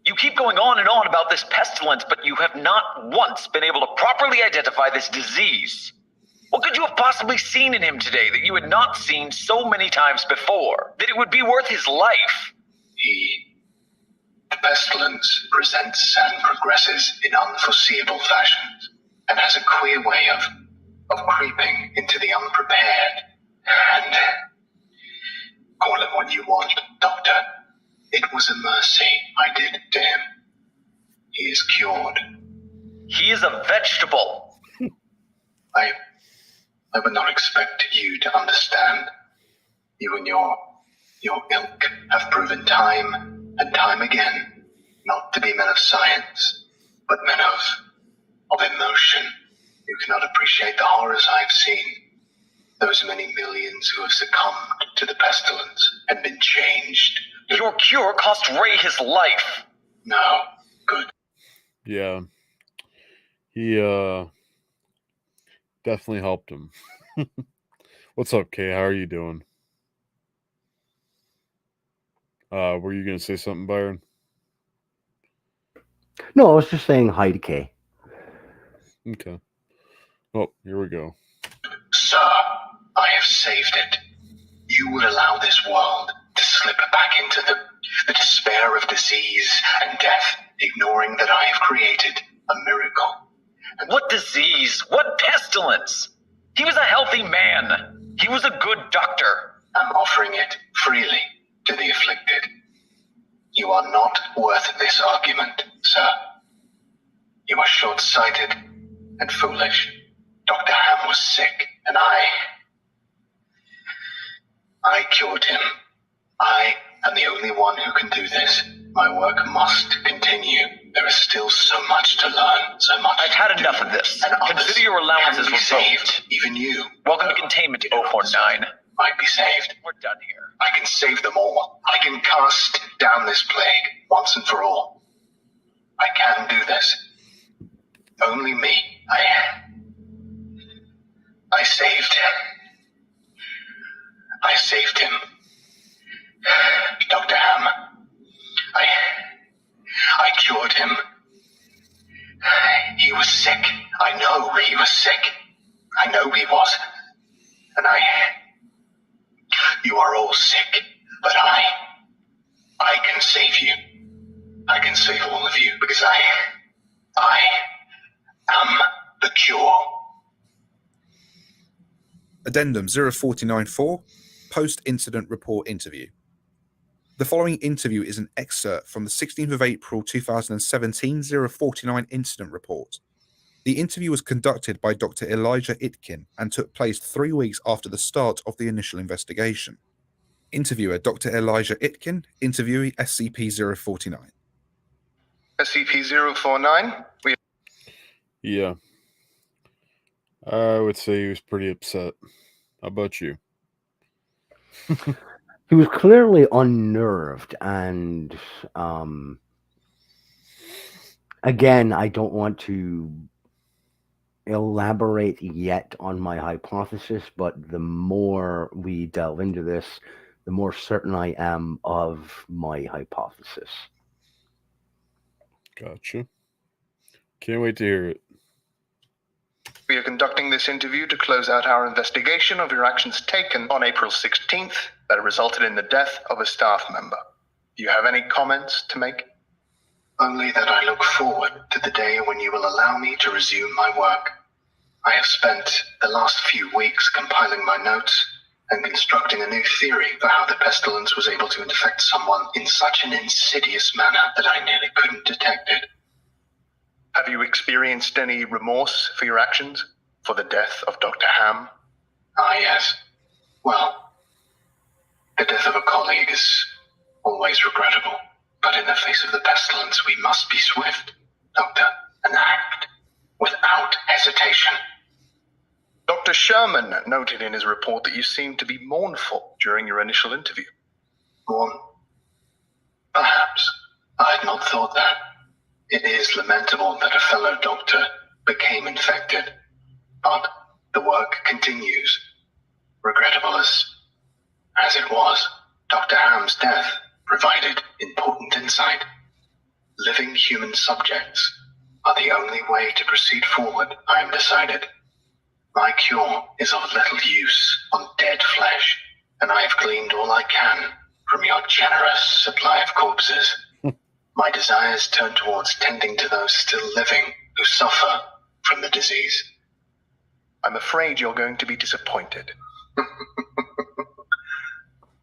You keep going on and on about this pestilence, but you have not once been able to properly identify this disease. What could you have possibly seen in him today that you had not seen so many times before, that it would be worth his life? The pestilence presents and progresses in unforeseeable fashions, and has a queer way of creeping into the unprepared. And call it what you want, Doctor. It was a mercy I did to him. He is cured. He is a vegetable. I would not expect you to understand. You and your ilk have proven time and time again not to be men of science, but men of emotion. You cannot appreciate the horrors I've seen. Those many millions who have succumbed to the pestilence and been changed. Your cure cost Ray his life. No, good. Yeah. He definitely helped him. What's up, Kay? How are you doing? Were you going to say something, Byron? No, I was just saying hi to Kay. Okay. Oh, here we go. Sir, I have saved it. You would allow this world to slip back into the despair of disease and death, ignoring that I have created a miracle. And what disease? What pestilence? He was a healthy man. He was a good doctor. I'm offering it freely to the afflicted. You are not worth this argument, sir. You are short-sighted and foolish. Dr. Ham was sick, and I cured him. I am the only one who can do this. My work must continue. There is still so much to learn, so much. I've had enough of this. Consider your allowances revoked. Even you. Welcome to containment 049. Might be saved. We're done here. I can save them all. I can cast down this plague once and for all. I can do this. Only me. I saved him. Dr. Ham. I cured him. He was sick. I know he was sick. I know he was. And you are all sick, but I can save you. I can save all of you because I am the cure. Addendum 0494, Post-Incident Report Interview. The following interview is an excerpt from the 16th of April 2017 049 Incident Report. The interview was conducted by Dr. Elijah Itkin and took place 3 weeks after the start of the initial investigation. Interviewer Dr. Elijah Itkin, interviewee SCP-049. SCP-049? Yeah. I would say he was pretty upset. How about you? He was clearly unnerved, and again, I don't want to elaborate yet on my hypothesis, but the more we delve into this, the more certain I am of my hypothesis. Gotcha. Can't wait to hear it. We are conducting this interview to close out our investigation of your actions taken on April 16th that resulted in the death of a staff member. Do you have any comments to make? Only that I look forward to the day when you will allow me to resume my work. I have spent the last few weeks compiling my notes and constructing a new theory for how the pestilence was able to infect someone in such an insidious manner that I nearly couldn't detect it. Have you experienced any remorse for your actions? For the death of Dr. Ham? Ah, yes. Well, the death of a colleague is always regrettable. But in the face of the pestilence, we must be swift, Doctor, and act without hesitation. Dr. Sherman noted in his report that you seemed to be mournful during your initial interview. Mourn? Perhaps. I had not thought that. It is lamentable that a fellow doctor became infected, but the work continues. Regrettable as it was, Dr. Ham's death provided important insight. Living human subjects are the only way to proceed forward, I am decided. My cure is of little use on dead flesh, and I have gleaned all I can from your generous supply of corpses. My desires turn towards tending to those still living who suffer from the disease. I'm afraid you're going to be disappointed.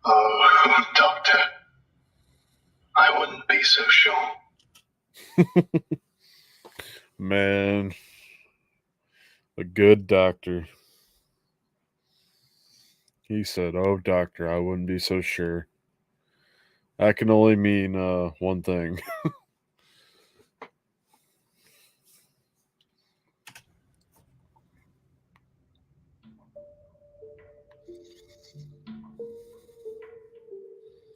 Oh, Doctor, I wouldn't be so sure. Man, a good doctor. He said, "Oh, doctor, I wouldn't be so sure." That can only mean one thing.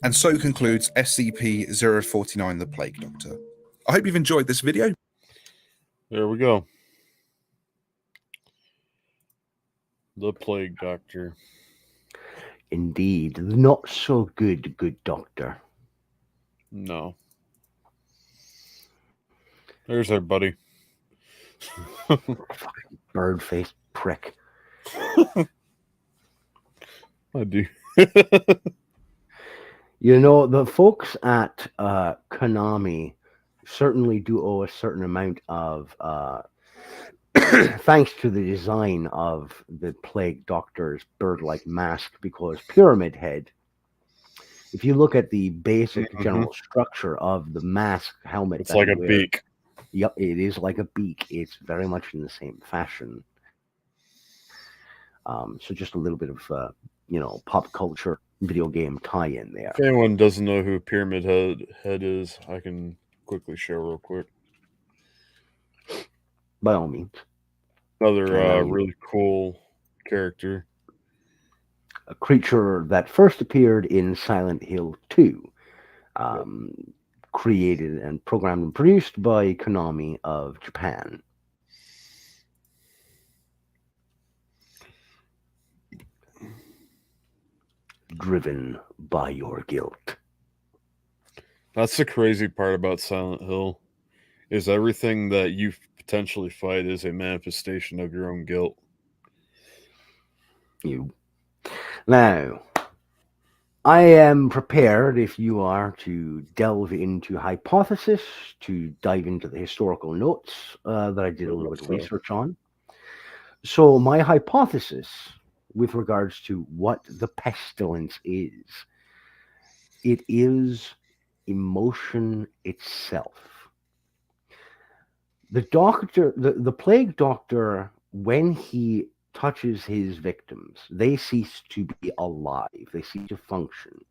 And so concludes SCP-049, the Plague Doctor. I hope you've enjoyed this video. There we go. The Plague Doctor. Indeed, not so good doctor. No. There's our buddy. Fucking bird-faced prick. I do. You know, the folks at Konami certainly do owe a certain amount of thanks to the design of the Plague Doctor's bird-like mask, because Pyramid Head, if you look at the basic general structure of the mask helmet, It's like a beak. Yep, it is like a beak. It's very much in the same fashion. So just a little bit of pop culture video game tie-in there. If anyone doesn't know who Pyramid Head is, I can quickly share real quick. By all means. Another really cool character. A creature that first appeared in Silent Hill 2. Created and programmed and produced by Konami of Japan. Driven by your guilt. That's the crazy part about Silent Hill, is everything that you potentially fight is a manifestation of your own guilt. Now, I am prepared, if you are, to delve into hypothesis, to dive into the historical notes that I did a little bit of research on. So my hypothesis with regards to what the pestilence is, it is emotion itself. The doctor, the Plague Doctor, when he touches his victims, they cease to be alive. They cease to function.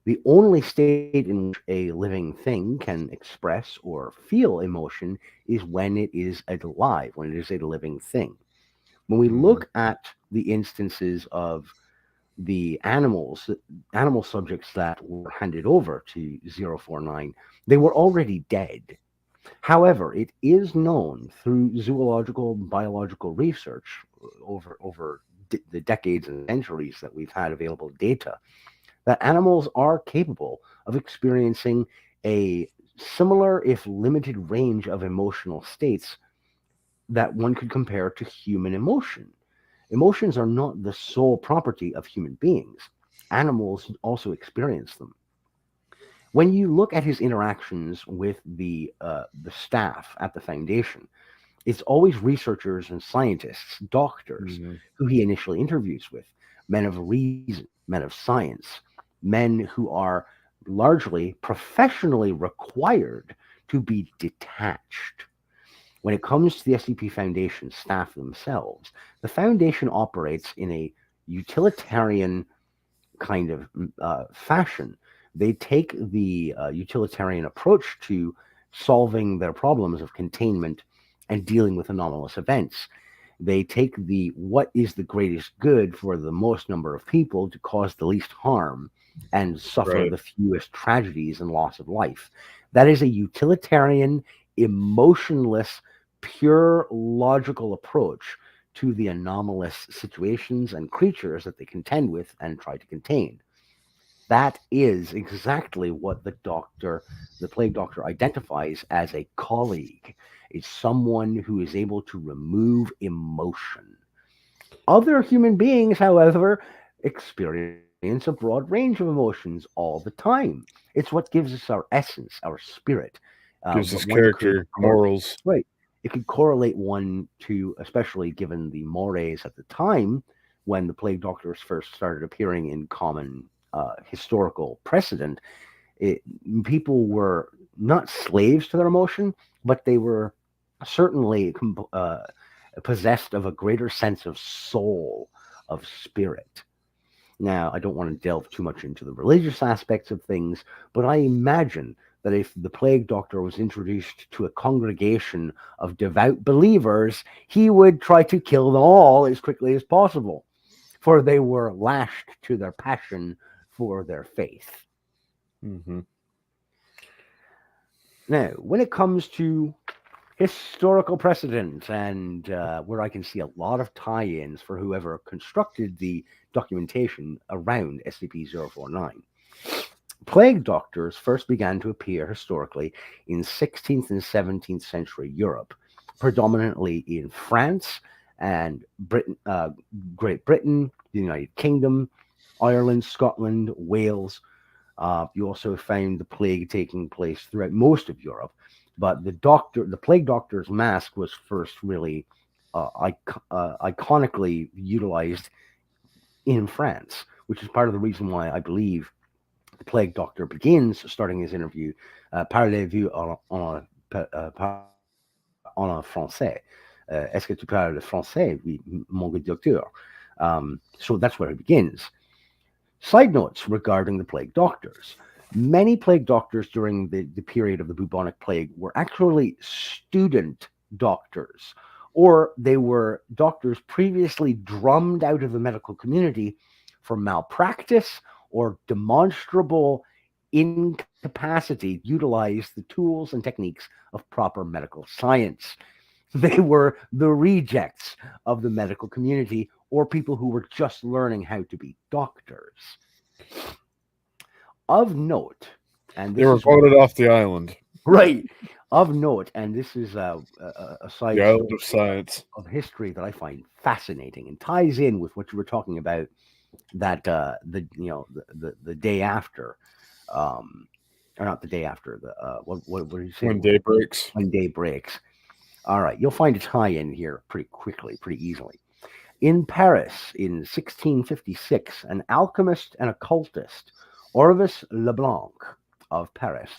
The only state in which a living thing can express or feel emotion is when it is alive, when it is a living thing. When we look at the instances of the animal subjects that were handed over to 049, they were already dead. However, it is known through zoological and biological research over the decades and centuries that we've had available data that animals are capable of experiencing a similar, if limited, range of emotional states that one could compare to human emotion. Emotions are not the sole property of human beings. Animals also experience them. When you look at his interactions with the staff at the foundation, it's always researchers and scientists, doctors, who he initially interviews with, men of reason, men of science, men who are largely professionally required to be detached. When it comes to the SCP Foundation staff themselves, the Foundation operates in a utilitarian kind of fashion. They take the utilitarian approach to solving their problems of containment and dealing with anomalous events. They take the what is the greatest good for the most number of people to cause the least harm and suffer the fewest tragedies and loss of life. That is a utilitarian, emotionless, pure logical approach to the anomalous situations and creatures that they contend with and try to contain. That is exactly what the plague doctor identifies as a colleague. It's someone who is able to remove emotion. Other human beings, however, experience a broad range of emotions all the time. It's what gives us our essence, our spirit. Gives us character, morals. Right. It could correlate one to, especially given the mores at the time when the plague doctors first started appearing in common historical precedent. People were not slaves to their emotion, but they were certainly possessed of a greater sense of soul, of spirit. Now, I don't want to delve too much into the religious aspects of things, but I imagine that if the plague doctor was introduced to a congregation of devout believers, he would try to kill them all as quickly as possible, for they were lashed to their passion for their faith. Now, when it comes to historical precedent and where I can see a lot of tie-ins for whoever constructed the documentation around SCP-049. Plague doctors first began to appear historically in 16th and 17th century Europe, predominantly in France and Britain, Great Britain, the United Kingdom, Ireland, Scotland, Wales. You also found the plague taking place throughout most of Europe. But the plague doctor's mask was first really iconically utilized in France, which is part of the reason why I believe the plague doctor begins starting his interview, parlez-vous en français? Est-ce que tu parles français? Oui, mon docteur. So that's where he begins. Side notes regarding the plague doctors. Many plague doctors during the period of the bubonic plague were actually student doctors, or they were doctors previously drummed out of the medical community for malpractice or demonstrable incapacity to utilize the tools and techniques of proper medical science. They were the rejects of the medical community or people who were just learning how to be doctors. Of note, and they were voted off the island. Right. Of note, and this is a side the island of science of history that I find fascinating and ties in with what you were talking about. That the day after, or not the day after, the what did you say? When day breaks. When day breaks. All right, you'll find a tie-in here pretty quickly, pretty easily. In Paris, in 1656, an alchemist and occultist, Orvis Leblanc of Paris,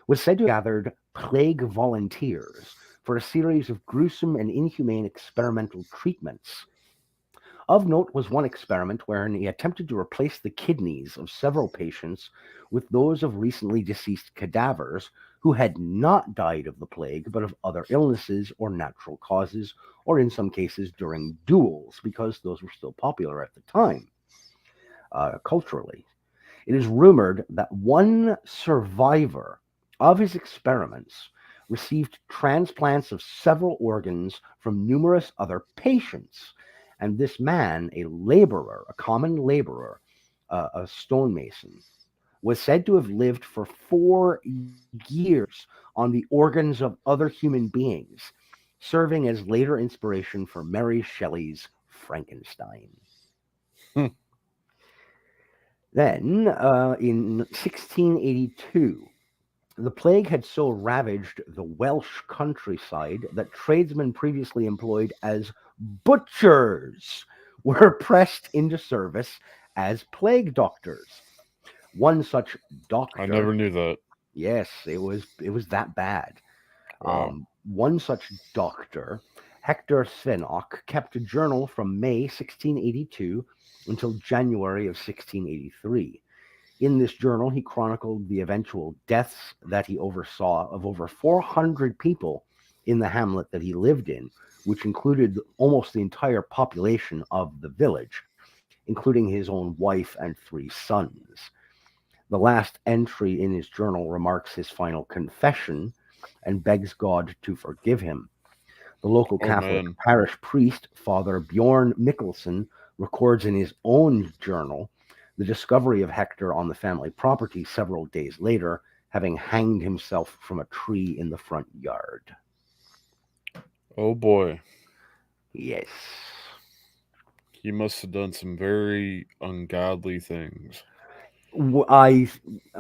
was said to have gathered plague volunteers for a series of gruesome and inhumane experimental treatments. Of note was one experiment wherein he attempted to replace the kidneys of several patients with those of recently deceased cadavers who had not died of the plague, but of other illnesses or natural causes, or in some cases during duels, because those were still popular at the time, culturally. It is rumored that one survivor of his experiments, received transplants of several organs from numerous other patients. And this man, a laborer, a common laborer, a stonemason, was said to have lived for 4 years on the organs of other human beings, serving as later inspiration for Mary Shelley's Frankenstein. Hmm. Then, in 1682, the plague had so ravaged the Welsh countryside that tradesmen previously employed as butchers were pressed into service as plague doctors. One such doctor, I never knew that. yes, it was that bad. Wow. One such doctor, Hector Svenok, kept a journal from May 1682 until January of 1683. In this journal, he chronicled the eventual deaths that he oversaw of over 400 people in the hamlet that he lived in, which included almost the entire population of the village, including his own wife and 3 sons. The last entry in his journal remarks his final confession and begs God to forgive him. The local Oh, Catholic man. parish priest, Father Bjorn Mikkelsen, records in his own journal the discovery of Hector on the family property several days later, having hanged himself from a tree in the front yard. Oh, boy. Yes. He must have done some very ungodly things. I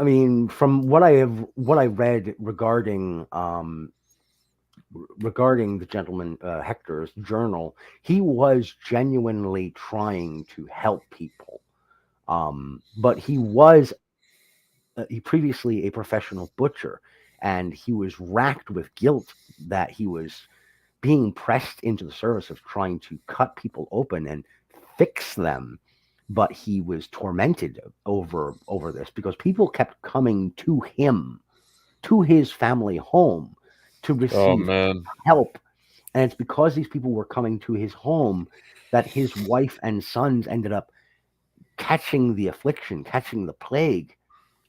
mean, from what I read regarding the gentleman Hector's journal, he was genuinely trying to help people. But he was he previously a professional butcher, and he was racked with guilt that he was being pressed into the service of trying to cut people open and fix them. But he was tormented over this because people kept coming to him, to his family home, to Oh, receive man. help. And it's because these people were coming to his home that his wife and sons ended up catching the affliction, catching the plague.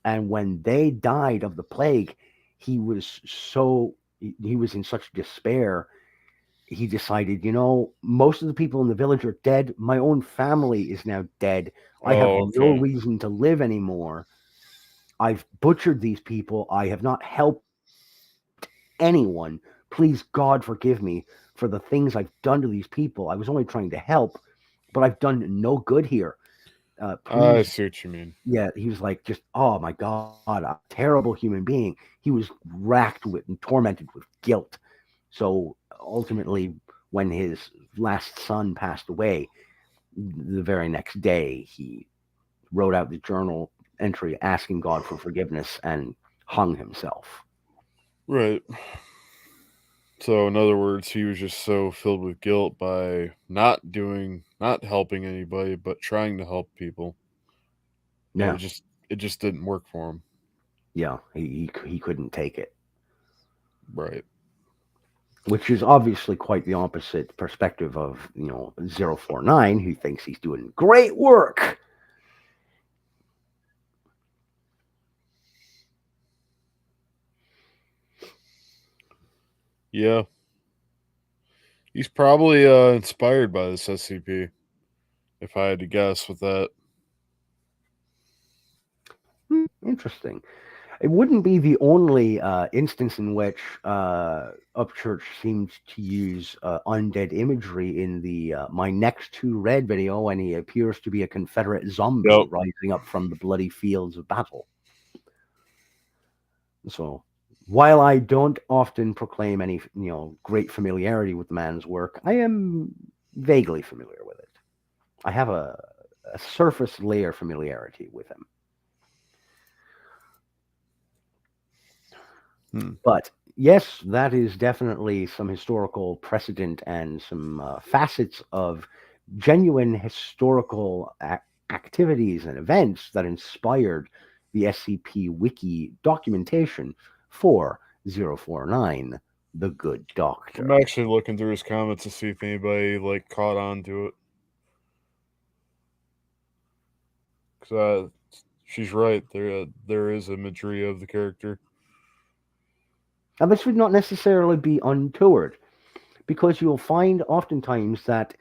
And when they died of the plague, he was in such despair. He decided, most of the people in the village are dead. My own family is now dead. I have Oh, no okay. reason to live anymore. I've butchered these people. I have not helped anyone. Please, God, forgive me for the things I've done to these people. I was only trying to help, but I've done no good here. I Please. see what you mean. Yeah, he was like, just, oh my God, a terrible human being. He was racked with and tormented with guilt. So ultimately, when his last son passed away, the very next day, he wrote out the journal entry asking God for forgiveness and hung himself. Right. So, in other words, he was just so filled with guilt by not helping anybody, but trying to help people. And Yeah, it just didn't work for him. yeah, he couldn't take it, Right. which is obviously quite the opposite perspective of 049, who thinks he's doing great work. Yeah. He's probably inspired by this SCP, if I had to guess with that. Interesting. It wouldn't be the only instance in which Upchurch seemed to use undead imagery in the My Next to Red video when he appears to be a Confederate zombie Yep. rising up from the bloody fields of battle. So, while I don't often proclaim any great familiarity with the man's work, I am vaguely familiar with it. I have a surface layer familiarity with him. But yes, that is definitely some historical precedent and some facets of genuine historical activities and events that inspired the SCP Wiki documentation for 049, The Good Doctor. I'm actually looking through his comments to see if anybody caught on to it. Because she's right. There is imagery of the character. And this would not necessarily be untoward, because you'll find oftentimes that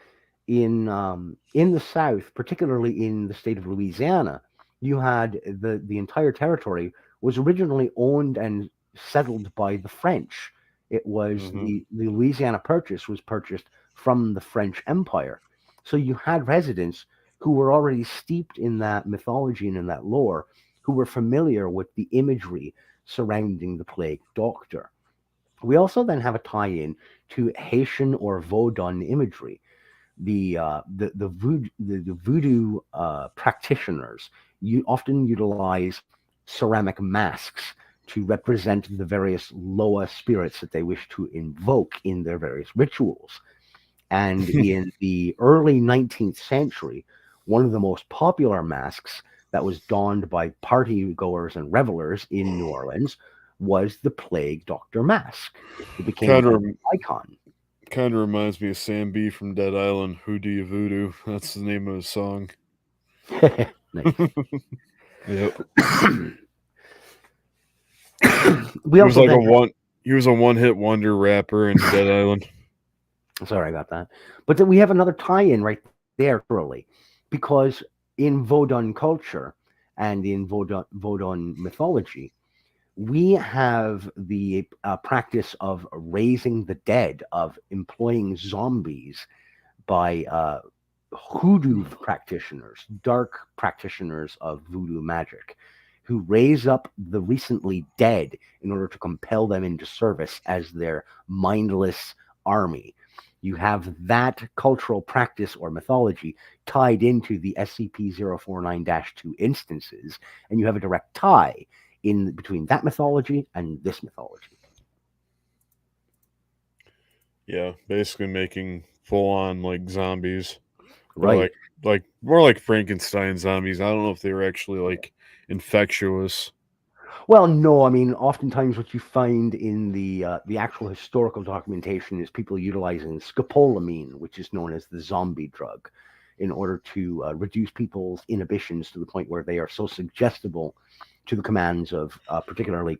in the South, particularly in the state of Louisiana, you had the entire territory was originally owned and settled by the French. It was the Louisiana Purchase was purchased from the French Empire. So you had residents who were already steeped in that mythology and in that lore, who were familiar with the imagery surrounding the plague doctor. We also then have a tie-in to Haitian or Vodun imagery. The voodoo practitioners often utilize ceramic masks to represent the various Loa spirits that they wish to invoke in their various rituals. And in the early 19th century, one of the most popular masks that was donned by party goers and revelers in New Orleans was the Plague Doctor mask. It became an icon. Kind of reminds me of Sam B from Dead Island. Who do you voodoo? That's the name of his song. Nice. Yep. We also he was a one-hit wonder rapper in Dead Island. Sorry about that. But then we have another tie-in right there, truly, because in Vodun culture and in Vodun mythology, we have the practice of raising the dead, of employing zombies by hoodoo practitioners, dark practitioners of voodoo magic, who raise up the recently dead in order to compel them into service as their mindless army. You have that cultural practice or mythology tied into the SCP-049-2 instances, and you have a direct tie in between that mythology and this mythology. Yeah, basically making full-on like zombies, right? Like more like Frankenstein zombies. I don't know if they were actually like infectious. Well, no, I mean, oftentimes what you find in the actual historical documentation is people utilizing scopolamine, which is known as the zombie drug, in order to reduce people's inhibitions to the point where they are so suggestible to the commands of particularly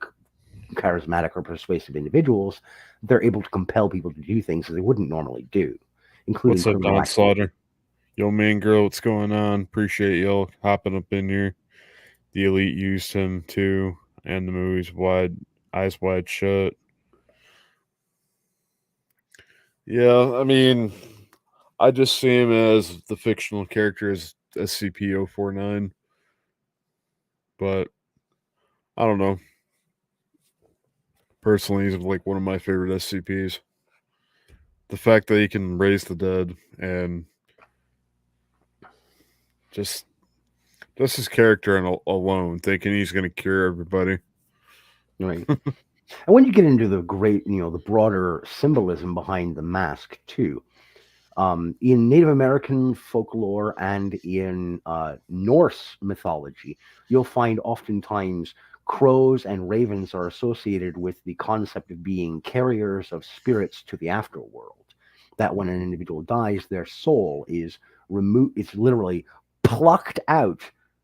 charismatic or persuasive individuals, they're able to compel people to do things that they wouldn't normally do, including What's up, Don Slaughter? Yo, man, girl, what's going on? Appreciate y'all hopping up in here. The Elite used him too, and the movie's Eyes Wide Shut. Yeah, I mean, I just see him as the fictional character as SCP-049, but I don't know. Personally, he's like one of my favorite SCPs. The fact that he can raise the dead and just his character alone, thinking he's going to cure everybody. Right. And when you get into the the broader symbolism behind the mask too, in Native American folklore and in Norse mythology, you'll find oftentimes crows and ravens are associated with the concept of being carriers of spirits to the afterworld. That when an individual dies, their soul is removed, it's literally plucked out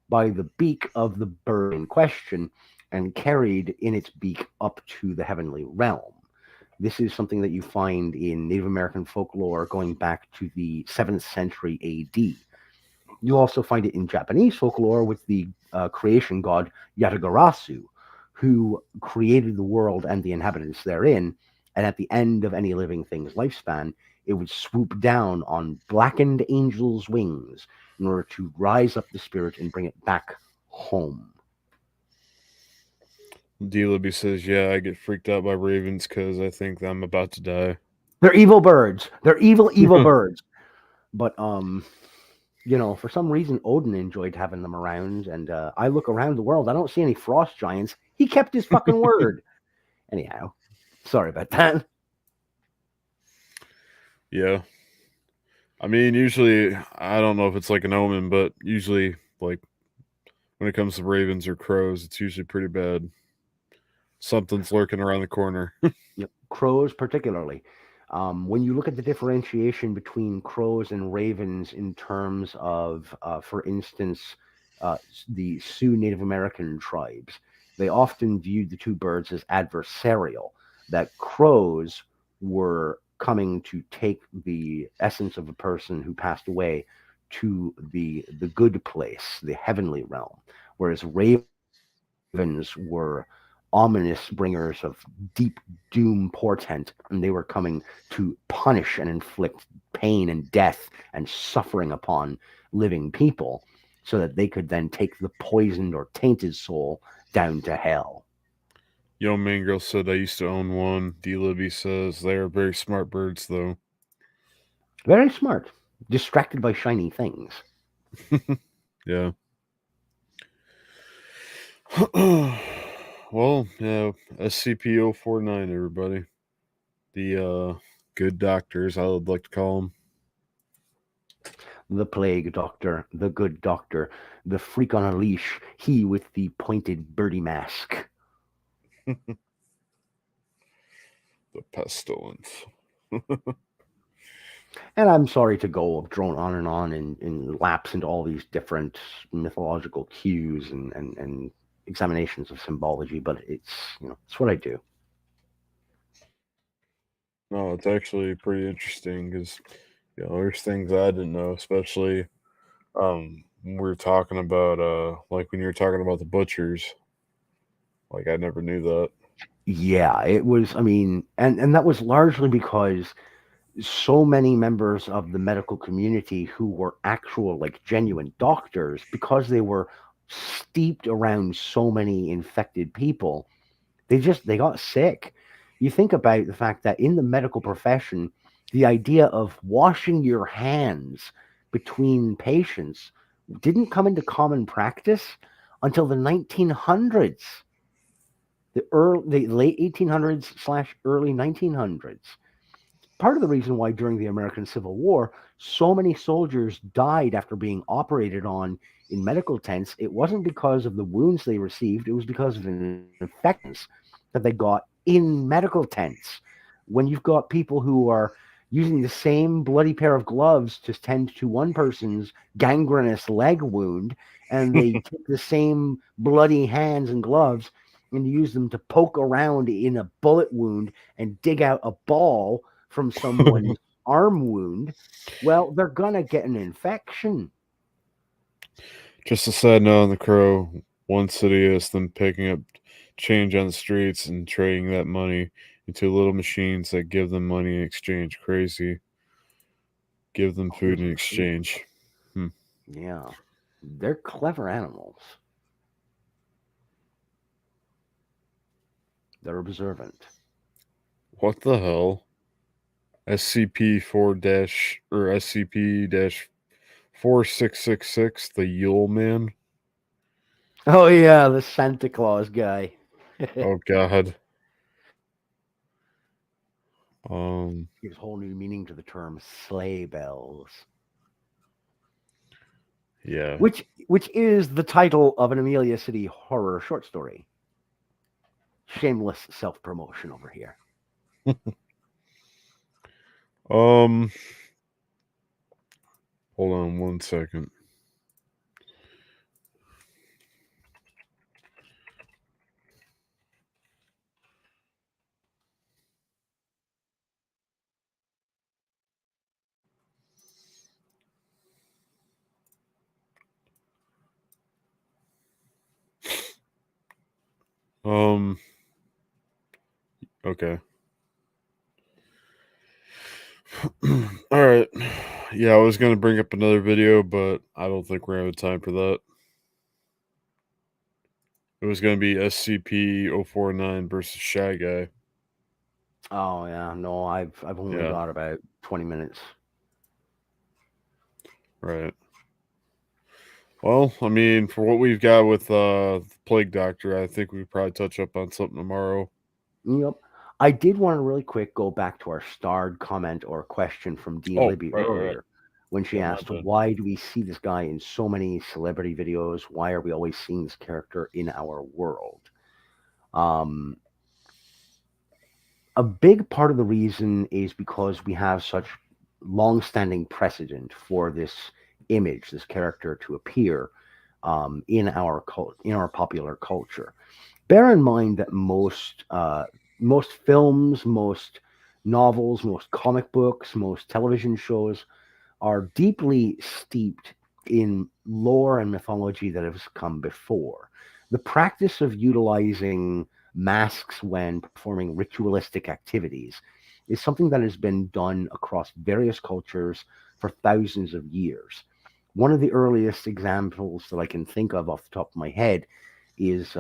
by the beak of the bird in question and carried in its beak up to the heavenly realm. This is something that you find in Native American folklore going back to the 7th century AD. You also find it in Japanese folklore with the creation god Yatagarasu, who created the world and the inhabitants therein, and at the end of any living thing's lifespan, it would swoop down on blackened angels' wings in order to rise up the spirit and bring it back home. D-Libby says, yeah, I get freaked out by ravens because I think I'm about to die. They're evil birds. They're evil birds. But, for some reason, Odin enjoyed having them around, and I look around the world, I don't see any frost giants. He kept his fucking word. Anyhow, sorry about that. Yeah. I mean, usually, I don't know if it's like an omen, but usually, like, when it comes to ravens or crows, it's usually pretty bad. Something's lurking around the corner. Yep. Crows, particularly. When you look at the differentiation between crows and ravens in terms of, for instance, the Sioux Native American tribes, they often viewed the two birds as adversarial. that crows were coming to take the essence of a person who passed away to the good place, the heavenly realm, whereas ravens were ominous bringers of deep doom portent, and they were coming to punish and inflict pain and death and suffering upon living people so that they could then take the poisoned or tainted soul down to hell. Yo Mangrel said I used to own one. D. Libby says they are very smart birds, though. Very smart, distracted by shiny things. Yeah. Well, yeah, SCP-049, everybody. The good doctors, I would like to call them. The plague doctor, the good doctor, the freak on a leash, he with the pointed birdie mask. The pestilence. And I'm sorry to go drone on and lapse into all these different mythological cues and examinations of symbology, but it's what I do. No, it's actually pretty interesting because there's things I didn't know, especially when we were talking about like when you were talking about the butchers. Like I never knew that. Yeah, it was. I mean, and that was largely because so many members of the medical community who were actual, like genuine doctors, because they were steeped around so many infected people, they got sick. You think about the fact that in the medical profession, the idea of washing your hands between patients didn't come into common practice until the 1900s, the late 1800s / early 1900s. Part of the reason why during the American Civil War so many soldiers died after being operated on in medical tents, it wasn't because of the wounds they received, it was because of infections that they got in medical tents. When you've got people who are using the same bloody pair of gloves to tend to one person's gangrenous leg wound, and they take the same bloody hands and gloves and use them to poke around in a bullet wound and dig out a ball from someone's arm wound, well, they're gonna get an infection. Just a side note on the Crow, one Sidious, them picking up change on the streets and trading that money into little machines that give them money in exchange. Crazy. Give them food in exchange. Yeah, they're clever animals. They're observant. What the hell? SCP-4 dash or SCP-4666, the Yule Man. Oh yeah, the Santa Claus guy. Oh God. Gives whole new meaning to the term sleigh bells. Yeah. Which is the title of an Amelia City horror short story. Shameless self-promotion over here. Hold on one second. Okay. All right. Yeah, I was going to bring up another video, but I don't think we're having time for that. It was going to be SCP-049 versus Shy Guy. Oh yeah, no, I've only got about 20 minutes. Right. Well, I mean, for what we've got with the Plague Doctor, I think we could probably touch up on something tomorrow. Yep. I did want to really quick go back to our starred comment or question from D. Libby earlier when she asked, why do we see this guy in so many celebrity videos? Why are we always seeing this character in our world? A big part of the reason is because we have such long-standing precedent for this image, this character to appear in our popular culture. Bear in mind that most most films, most novels, most comic books, most television shows are deeply steeped in lore and mythology that has come before. The practice of utilizing masks when performing ritualistic activities is something that has been done across various cultures for thousands of years. One of the earliest examples that I can think of off the top of my head is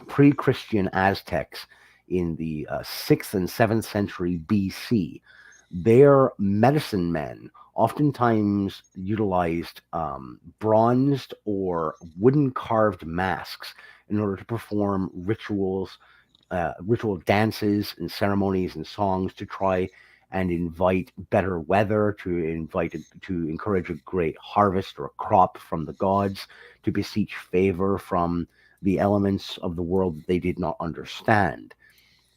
pre-Christian Aztecs in the 6th and 7th century BC. Their medicine men oftentimes utilized bronzed or wooden carved masks in order to perform ritual dances and ceremonies and songs to try and invite better weather, to encourage a great harvest or a crop from the gods, to beseech favor from the elements of the world that they did not understand.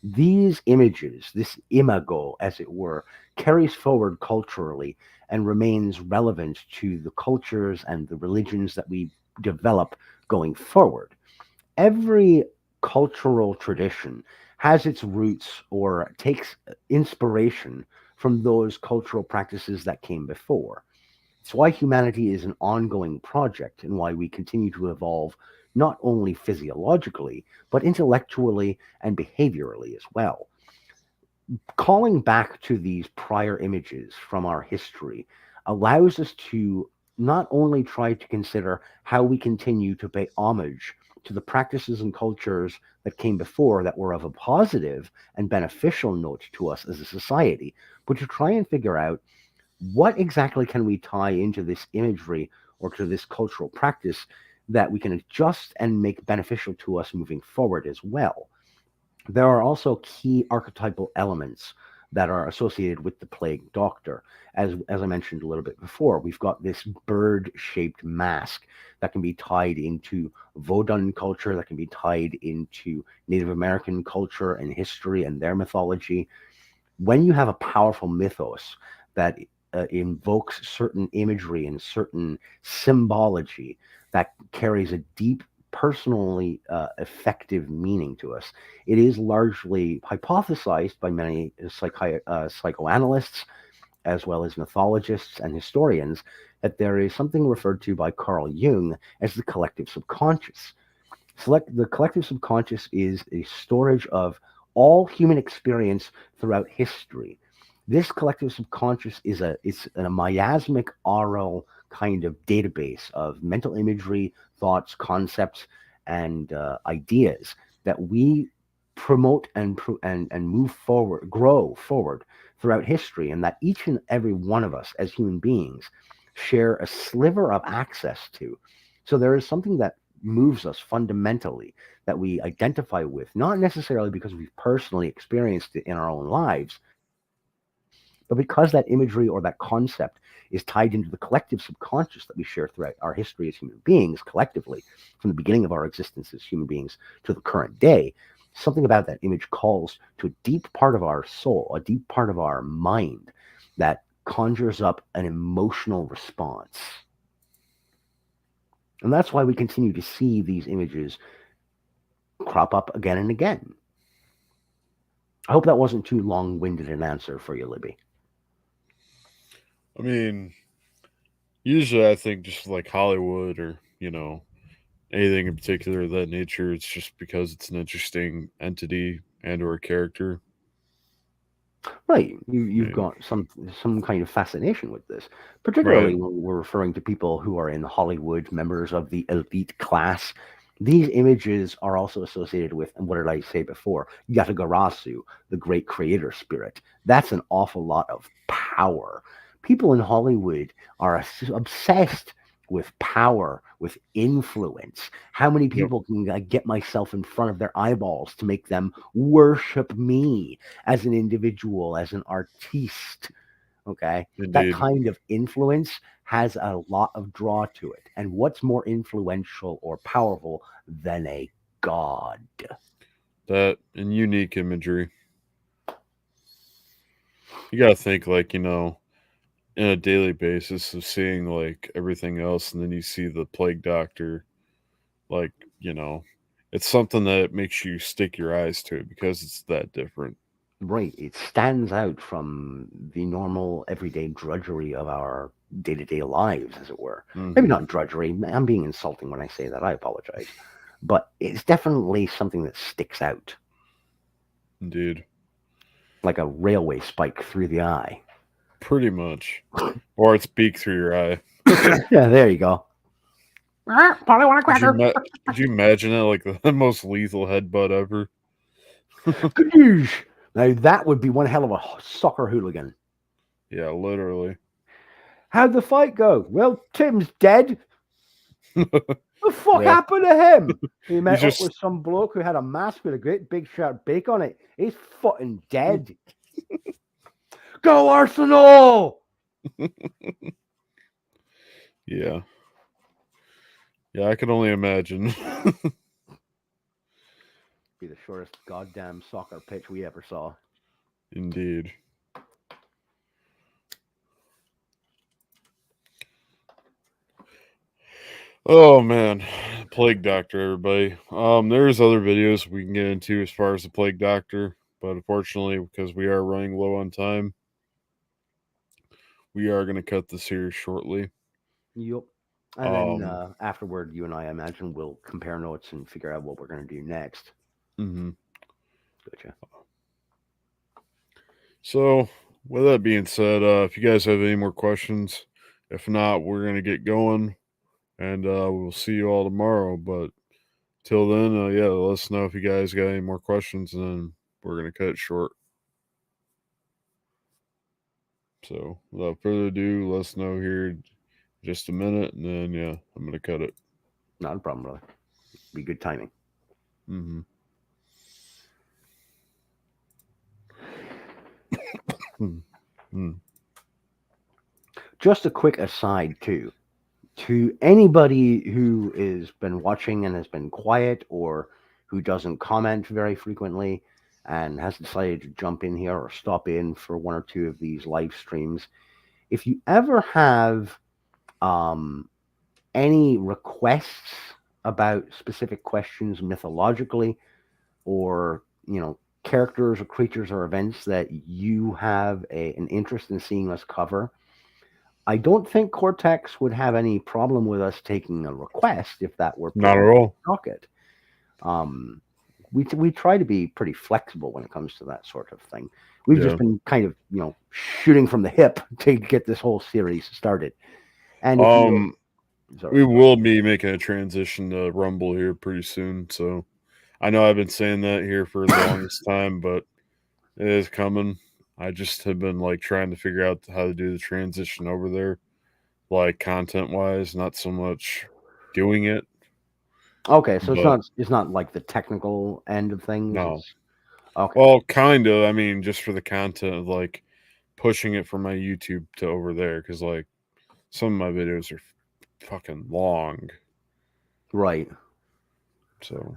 These images, this imago, as it were, carries forward culturally and remains relevant to the cultures and the religions that we develop going forward. Every cultural tradition has its roots or takes inspiration from those cultural practices that came before. It's why humanity is an ongoing project and why we continue to evolve not only physiologically, but intellectually and behaviorally as well. Calling back to these prior images from our history allows us to not only try to consider how we continue to pay homage to the practices and cultures that came before that were of a positive and beneficial note to us as a society, but to try and figure out what exactly can we tie into this imagery or to this cultural practice that we can adjust and make beneficial to us moving forward as well. There are also key archetypal elements that are associated with the plague doctor. As I mentioned a little bit before, we've got this bird-shaped mask that can be tied into Vodun culture, that can be tied into Native American culture and history and their mythology. When you have a powerful mythos that invokes certain imagery and certain symbology that carries a deep, personally effective meaning to us, it is largely hypothesized by many psychoanalysts as well as mythologists and historians that there is something referred to by Carl Jung as the collective subconscious. The collective subconscious is a storage of all human experience throughout history. This collective subconscious is a miasmic oral kind of database of mental imagery, thoughts, concepts, and ideas that we promote and move forward, grow forward throughout history, and that each and every one of us as human beings share a sliver of access to. So there is something that moves us fundamentally that we identify with, not necessarily because we've personally experienced it in our own lives, but because that imagery or that concept is tied into the collective subconscious that we share throughout our history as human beings collectively, from the beginning of our existence as human beings to the current day, something about that image calls to a deep part of our soul, a deep part of our mind that conjures up an emotional response. And that's why we continue to see these images crop up again and again. I hope that wasn't too long-winded an answer for you, Libby. I mean, usually I think just like Hollywood or, anything in particular of that nature, it's just because it's an interesting entity and or character. Right. You've got some kind of fascination with this, particularly Right. when we're referring to people who are in Hollywood, members of the elite class. These images are also associated with, and what did I say before? Yatagarasu, the great creator spirit. That's an awful lot of power. People in Hollywood are obsessed with power, with influence. How many people can I get myself in front of their eyeballs to make them worship me as an individual, as an artiste? Okay. Indeed. That kind of influence has a lot of draw to it. And what's more influential or powerful than a god? That and unique imagery. You gotta think like, in a daily basis of seeing like everything else, and then you see the plague doctor, like, it's something that makes you stick your eyes to it because it's that different. Right. It stands out from the normal, everyday drudgery of our day-to-day lives, as it were. Maybe Mhm. not drudgery. I'm being insulting when I say that. I apologize. But it's definitely something that sticks out, Indeed. like a railway spike through the eye. Pretty much. Or its beak through your eye. Yeah, there you go. Probably want a cracker. Could you imagine it like the most lethal headbutt ever? Kadoosh! Now that would be one hell of a soccer hooligan. Yeah, literally. How'd the fight go? Well, Tim's dead. The fuck Yeah. happened to him? He met just- up with some bloke who had a mask with a great big sharp beak on it. He's fucking dead. Go Arsenal! Yeah. Yeah, I can only imagine. Be the shortest goddamn soccer pitch we ever saw. Indeed. Oh man, Plague Doctor, everybody. There's other videos we can get into as far as the Plague Doctor, but unfortunately, because we are running low on time, we are going to cut this here shortly. Yep. And then afterward, you and I imagine, we'll compare notes and figure out what we're going to do next. Mm-hmm. Gotcha. So, with that being said, if you guys have any more questions, if not, we're going to get going, and we'll see you all tomorrow. But till then, yeah, let us know if you guys got any more questions, and then we're going to cut it short. So, without further ado, let us know here in just a minute, and then, yeah, I'm going to cut it. Not a problem, brother. Be good timing. Mm-hmm. Just a quick aside, too. To anybody who has been watching and has been quiet or who doesn't comment very frequently and has decided to jump in here or stop in for one or two of these live streams, if you ever have any requests about specific questions mythologically, or characters or creatures or events that you have an interest in seeing us cover, I don't think Cortex would have any problem with us taking a request if that were Not at all. Docket. We try to be pretty flexible when it comes to that sort of thing. We've just been kind of shooting from the hip to get this whole series started. And we will be making a transition to Rumble here pretty soon. So I know I've been saying that here for the longest time, but it is coming. I just have been trying to figure out how to do the transition over there, content wise, not so much doing it. Okay, so it's not like the technical end of things. No. Okay. Well, kind of. I mean, just for the content of pushing it from my YouTube to over there, because some of my videos are fucking long. Right. So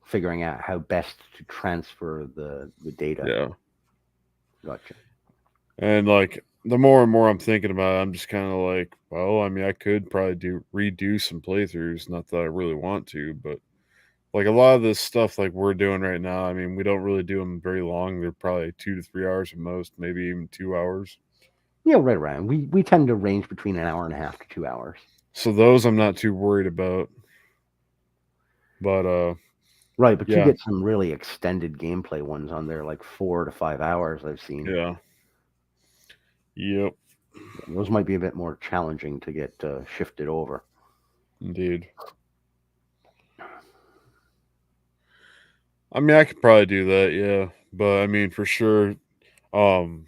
figuring out how best to transfer the data. Yeah. Gotcha. And the more and more I'm thinking about it, I'm just kind of well, I mean, I could probably redo some playthroughs. Not that I really want to, but a lot of this stuff we're doing right now, I mean, we don't really do them very long. They're probably 2 to 3 hours at most, maybe even 2 hours. Yeah, right around. We tend to range between an hour and a half to 2 hours. So those I'm not too worried about. But right, but you get some really extended gameplay ones on there, 4 to 5 hours I've seen. Yeah. Yep. Those might be a bit more challenging to get shifted over. Indeed. I mean, I could probably do that, yeah. But I mean, for sure, when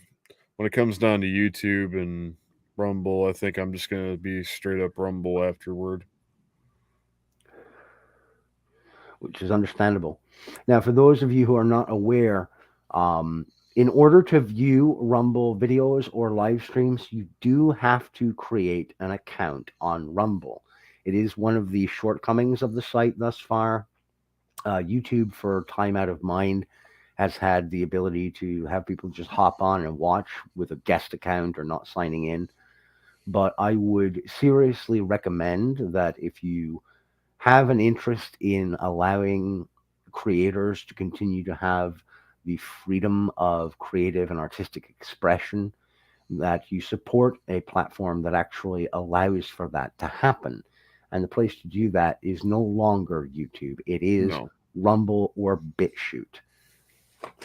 it comes down to YouTube and Rumble, I think I'm just gonna be straight up Rumble afterward. Which is understandable. Now, for those of you who are not aware, in order to view Rumble videos or live streams, you do have to create an account on Rumble. It is one of the shortcomings of the site thus far. YouTube, for time out of mind, has had the ability to have people just hop on and watch with a guest account or not signing in. But I would seriously recommend that if you have an interest in allowing creators to continue to have the freedom of creative and artistic expression, that you support a platform that actually allows for that to happen. And the place to do that is no longer YouTube. It is Rumble or BitChute.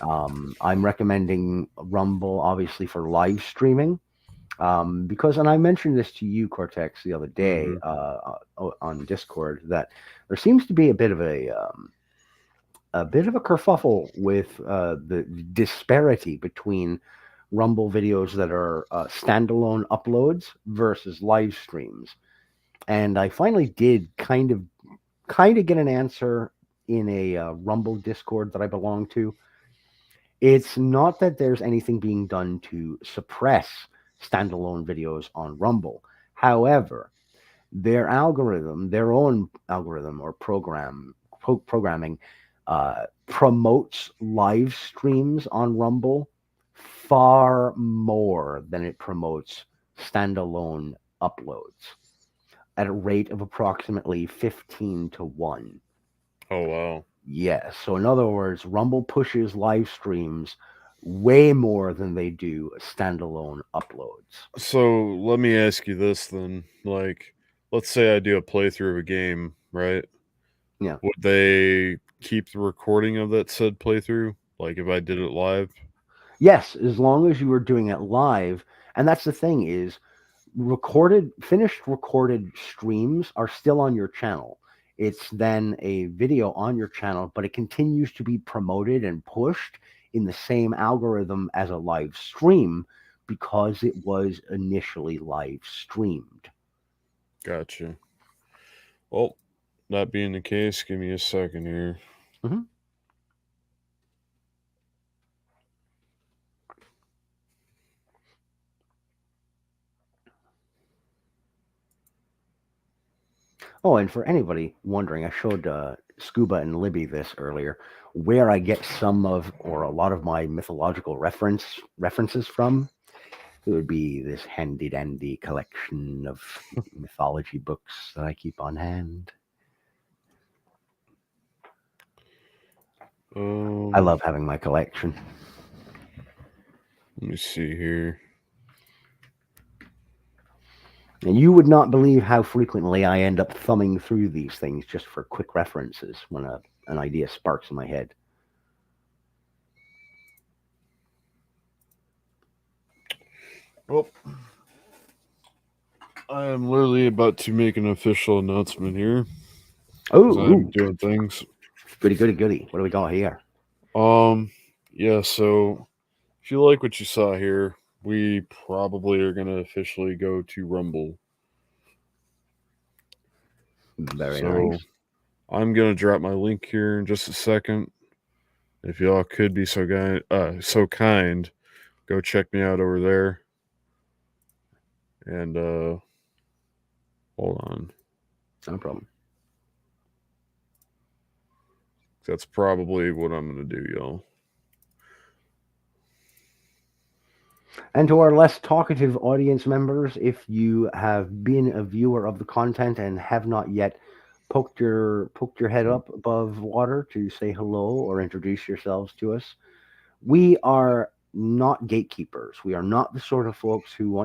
I'm recommending Rumble, obviously, for live streaming. Because, and I mentioned this to you, Cortex, the other day on Discord, that there seems to be a bit of a kerfuffle with the disparity between Rumble videos that are standalone uploads versus live streams. And I finally did kind of get an answer in a Rumble Discord that I belong to. It's not that there's anything being done to suppress standalone videos on Rumble. However, their algorithm, their own algorithm or programming, promotes live streams on Rumble far more than it promotes standalone uploads, at a rate of approximately 15-1. Oh, wow. Yes. So in other words, Rumble pushes live streams way more than they do standalone uploads. So let me ask you this then. Like, let's say I do a playthrough of a game, right? Yeah. Would they keep the recording of that said playthrough? Like if I did it live? Yes, as long as you were doing it live. And that's the thing is, finished recorded streams are still on your channel. It's then a video on your channel, but it continues to be promoted and pushed in the same algorithm as a live stream because it was initially live streamed. Gotcha. Well, that being the case, give me a second here. Mm-hmm. Oh, and for anybody wondering, I showed Scuba and Libby this earlier, where I get some of or a lot of my mythological references from. It would be this handy-dandy collection of mythology books that I keep on hand. I love having my collection. Let me see here. And you would not believe how frequently I end up thumbing through these things just for quick references when an idea sparks in my head. Well, I am literally about to make an official announcement here. Oh, I'm doing things. Goody. What do we got here? Yeah, so if you like what you saw here, we probably are going to officially go to Rumble. Very nice. I'm going to drop my link here in just a second. If y'all could be so kind, go check me out over there. And hold on. No problem. That's probably what I'm going to do, y'all. And to our less talkative audience members, if you have been a viewer of the content and have not yet poked your head up above water to say hello or introduce yourselves to us, we are not gatekeepers. We are not the sort of folks who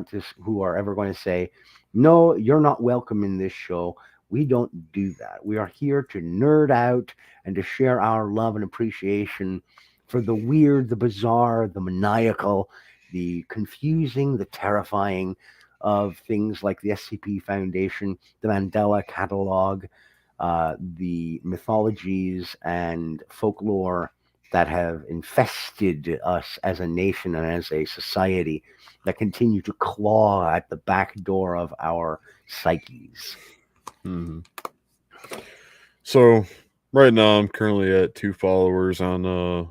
are ever going to say, no, you're not welcome in this show. We don't do that. We are here to nerd out and to share our love and appreciation for the weird, the bizarre, the maniacal, the confusing, the terrifying of things like the SCP Foundation, the Mandela Catalog, the mythologies and folklore that have infested us as a nation and as a society, that continue to claw at the back door of our psyches. Mm-hmm. So right now I'm currently at 2 followers on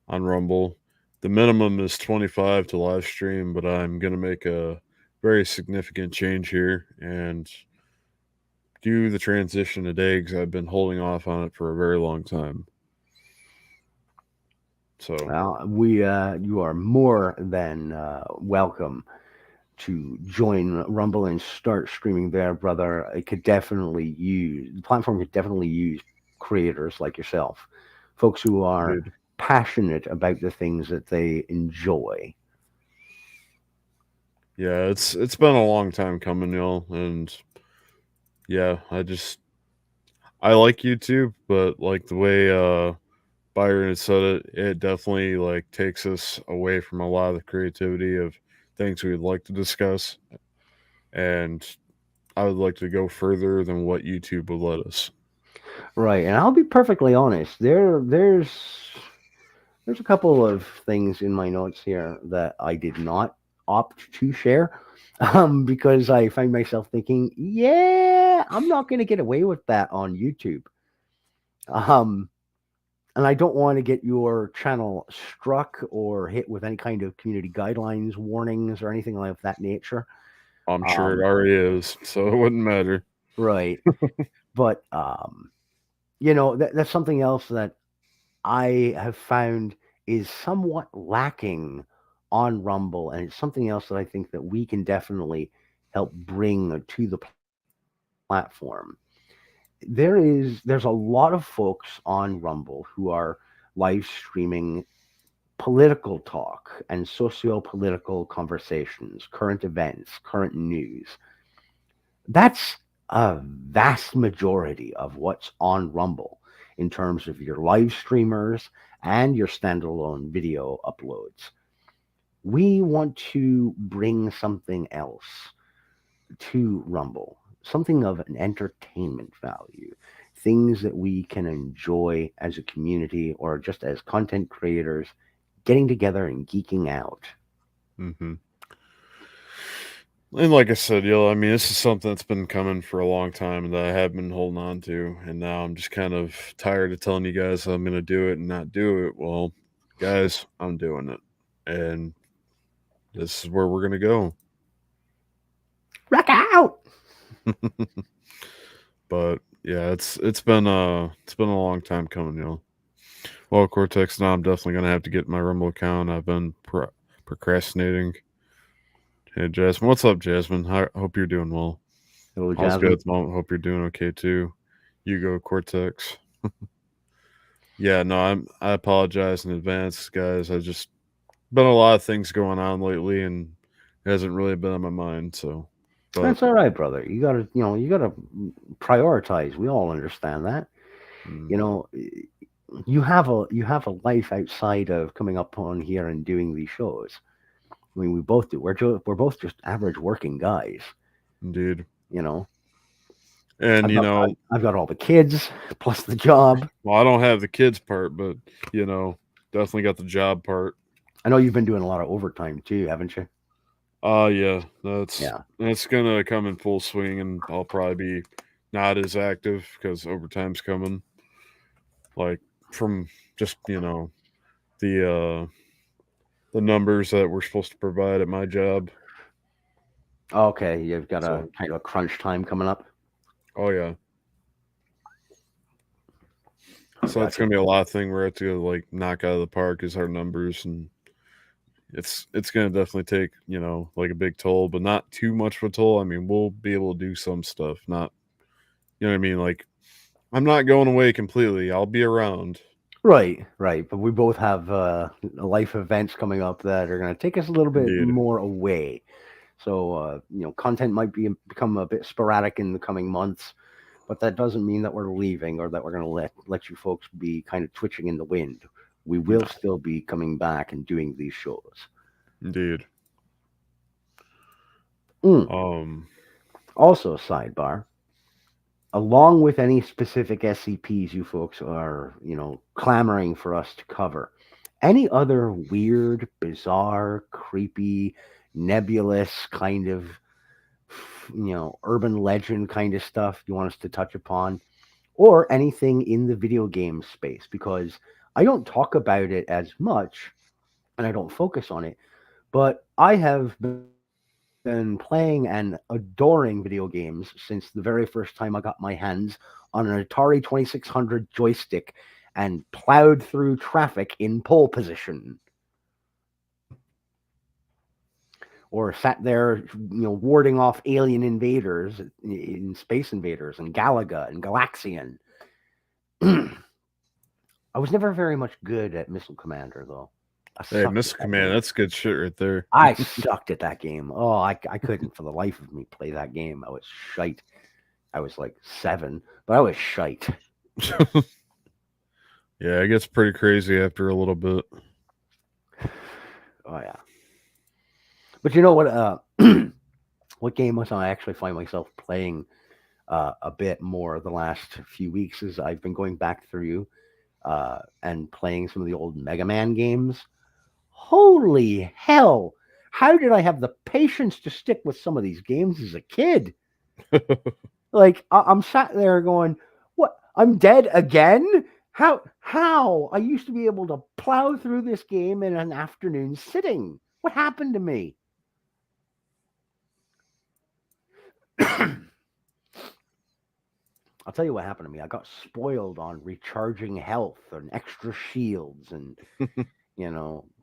Rumble. The minimum is 25 to live stream, but I'm going to make a very significant change here and do the transition today because I've been holding off on it for a very long time. So, well, you are more than welcome to join Rumble and start streaming there, brother. The platform could definitely use creators like yourself folks who are Dude. passionate about the things that they enjoy. Yeah, it's been a long time coming, y'all, and yeah, I like YouTube, but like the way Byron had said it definitely like takes us away from a lot of the creativity of things we'd like to discuss, and I would like to go further than what YouTube would let us. Right, and I'll be perfectly honest. There's a couple of things in my notes here that I did not opt to share, because I find myself thinking, yeah, I'm not going to get away with that on YouTube. And I don't want to get your channel struck or hit with any kind of community guidelines, warnings, or anything like that nature. I'm sure it already is, so it wouldn't matter. Right. But, that's something else that I have found is somewhat lacking on Rumble. And it's something else that I think that we can definitely help bring to the platform. There's a lot of folks on Rumble who are live streaming political talk and socio-political conversations, current events, current news. That's a vast majority of what's on Rumble in terms of your live streamers and your standalone video uploads. We want to bring something else to Rumble, something of an entertainment value, things that we can enjoy as a community or just as content creators, getting together and geeking out. Mm-hmm. And like I said, I mean, this is something that's been coming for a long time that I have been holding on to, and now I'm just kind of tired of telling you guys I'm going to do it and not do it. Well, guys, I'm doing it, and this is where we're going to go. Rock out! But yeah, it's been a long time coming, y'all. Well, Cortex, now I'm definitely going to have to get my Rumble account. I've been procrastinating. Hey, Jasmine. What's up, Jasmine? I hope you're doing well. Hello, All's good Jasmine. at the moment. Hope you're doing okay, too. You go, Cortex. Yeah, no, I apologize in advance, guys. I just been a lot of things going on lately, and it hasn't really been on my mind, so. But, That's all right, brother. You gotta prioritize. We all understand that. You have a life outside of coming up on here and doing these shows. I mean, we both do. We're both just average working guys. Indeed. And I've got all the kids plus the job. Well, I don't have the kids part, but definitely got the job part. I know you've been doing a lot of overtime too, haven't you? Yeah, that's gonna come in full swing, and I'll probably be not as active because overtime's coming. Like from just the numbers that we're supposed to provide at my job. Okay, you've got a kind of a crunch time coming up. Oh yeah. So it's gonna be a lot of thing where I have to like knock out of the park is our numbers, and it's gonna definitely take like a big toll, but not too much of a toll. I mean, we'll be able to do some stuff, not what I mean. Like I'm not going away completely. I'll be around. Right. But we both have life events coming up that are going to take us a little bit more away. So content might become a bit sporadic in the coming months. But that doesn't mean that we're leaving or that we're going to let you folks be kind of twitching in the wind. We will still be coming back and doing these shows. Indeed. Also, sidebar. Along with any specific SCPs you folks are, clamoring for us to cover, any other weird, bizarre, creepy, nebulous kind of urban legend kind of stuff you want us to touch upon, or anything in the video game space, because I don't talk about it as much and I don't focus on it, but I have been playing and adoring video games since the very first time I got my hands on an Atari 2600 joystick and plowed through traffic in pole position. Or sat there, warding off alien invaders in Space Invaders and Galaga and Galaxian. I was never very much good at Missile Commander, though. Hey, Missile Command, that's good shit right there. I sucked at that game. Oh, I couldn't for the life of me play that game. I was shite. I was like 7, but I was shite. Yeah, it gets pretty crazy after a little bit. Oh yeah. But you know what? What game was I actually find myself playing a bit more the last few weeks is I've been going back through and playing some of the old Mega Man games. Holy hell! How did I have the patience to stick with some of these games as a kid? Like I'm sat there going, "What? I'm dead again? How? I used to be able to plow through this game in an afternoon sitting. What happened to me?" I'll tell you what happened to me. I got spoiled on recharging health and extra shields, and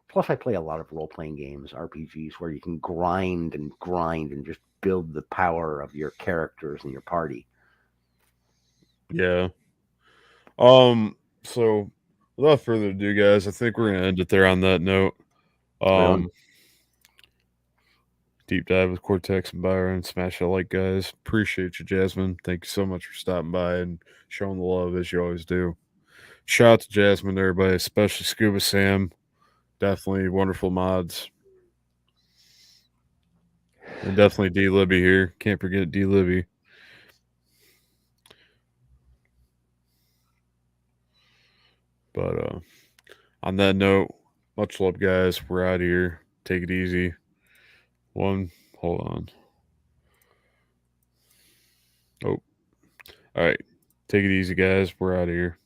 plus I play a lot of role-playing games, RPGs, where you can grind and just build the power of your characters and your party. Yeah. So without further ado, guys, I think we're gonna end it there on that note. Deep dive with Cortex and Byron. Smash that like, guys. Appreciate you, Jasmine. Thank you so much for stopping by and showing the love as you always do. Shout out to Jasmine, everybody, especially Scuba Sam. Definitely wonderful mods. And definitely D Libby here. Can't forget D Libby. But on that note, much love, guys. We're out of here. Take it easy. Hold on. Oh. All right. Take it easy, guys. We're out of here.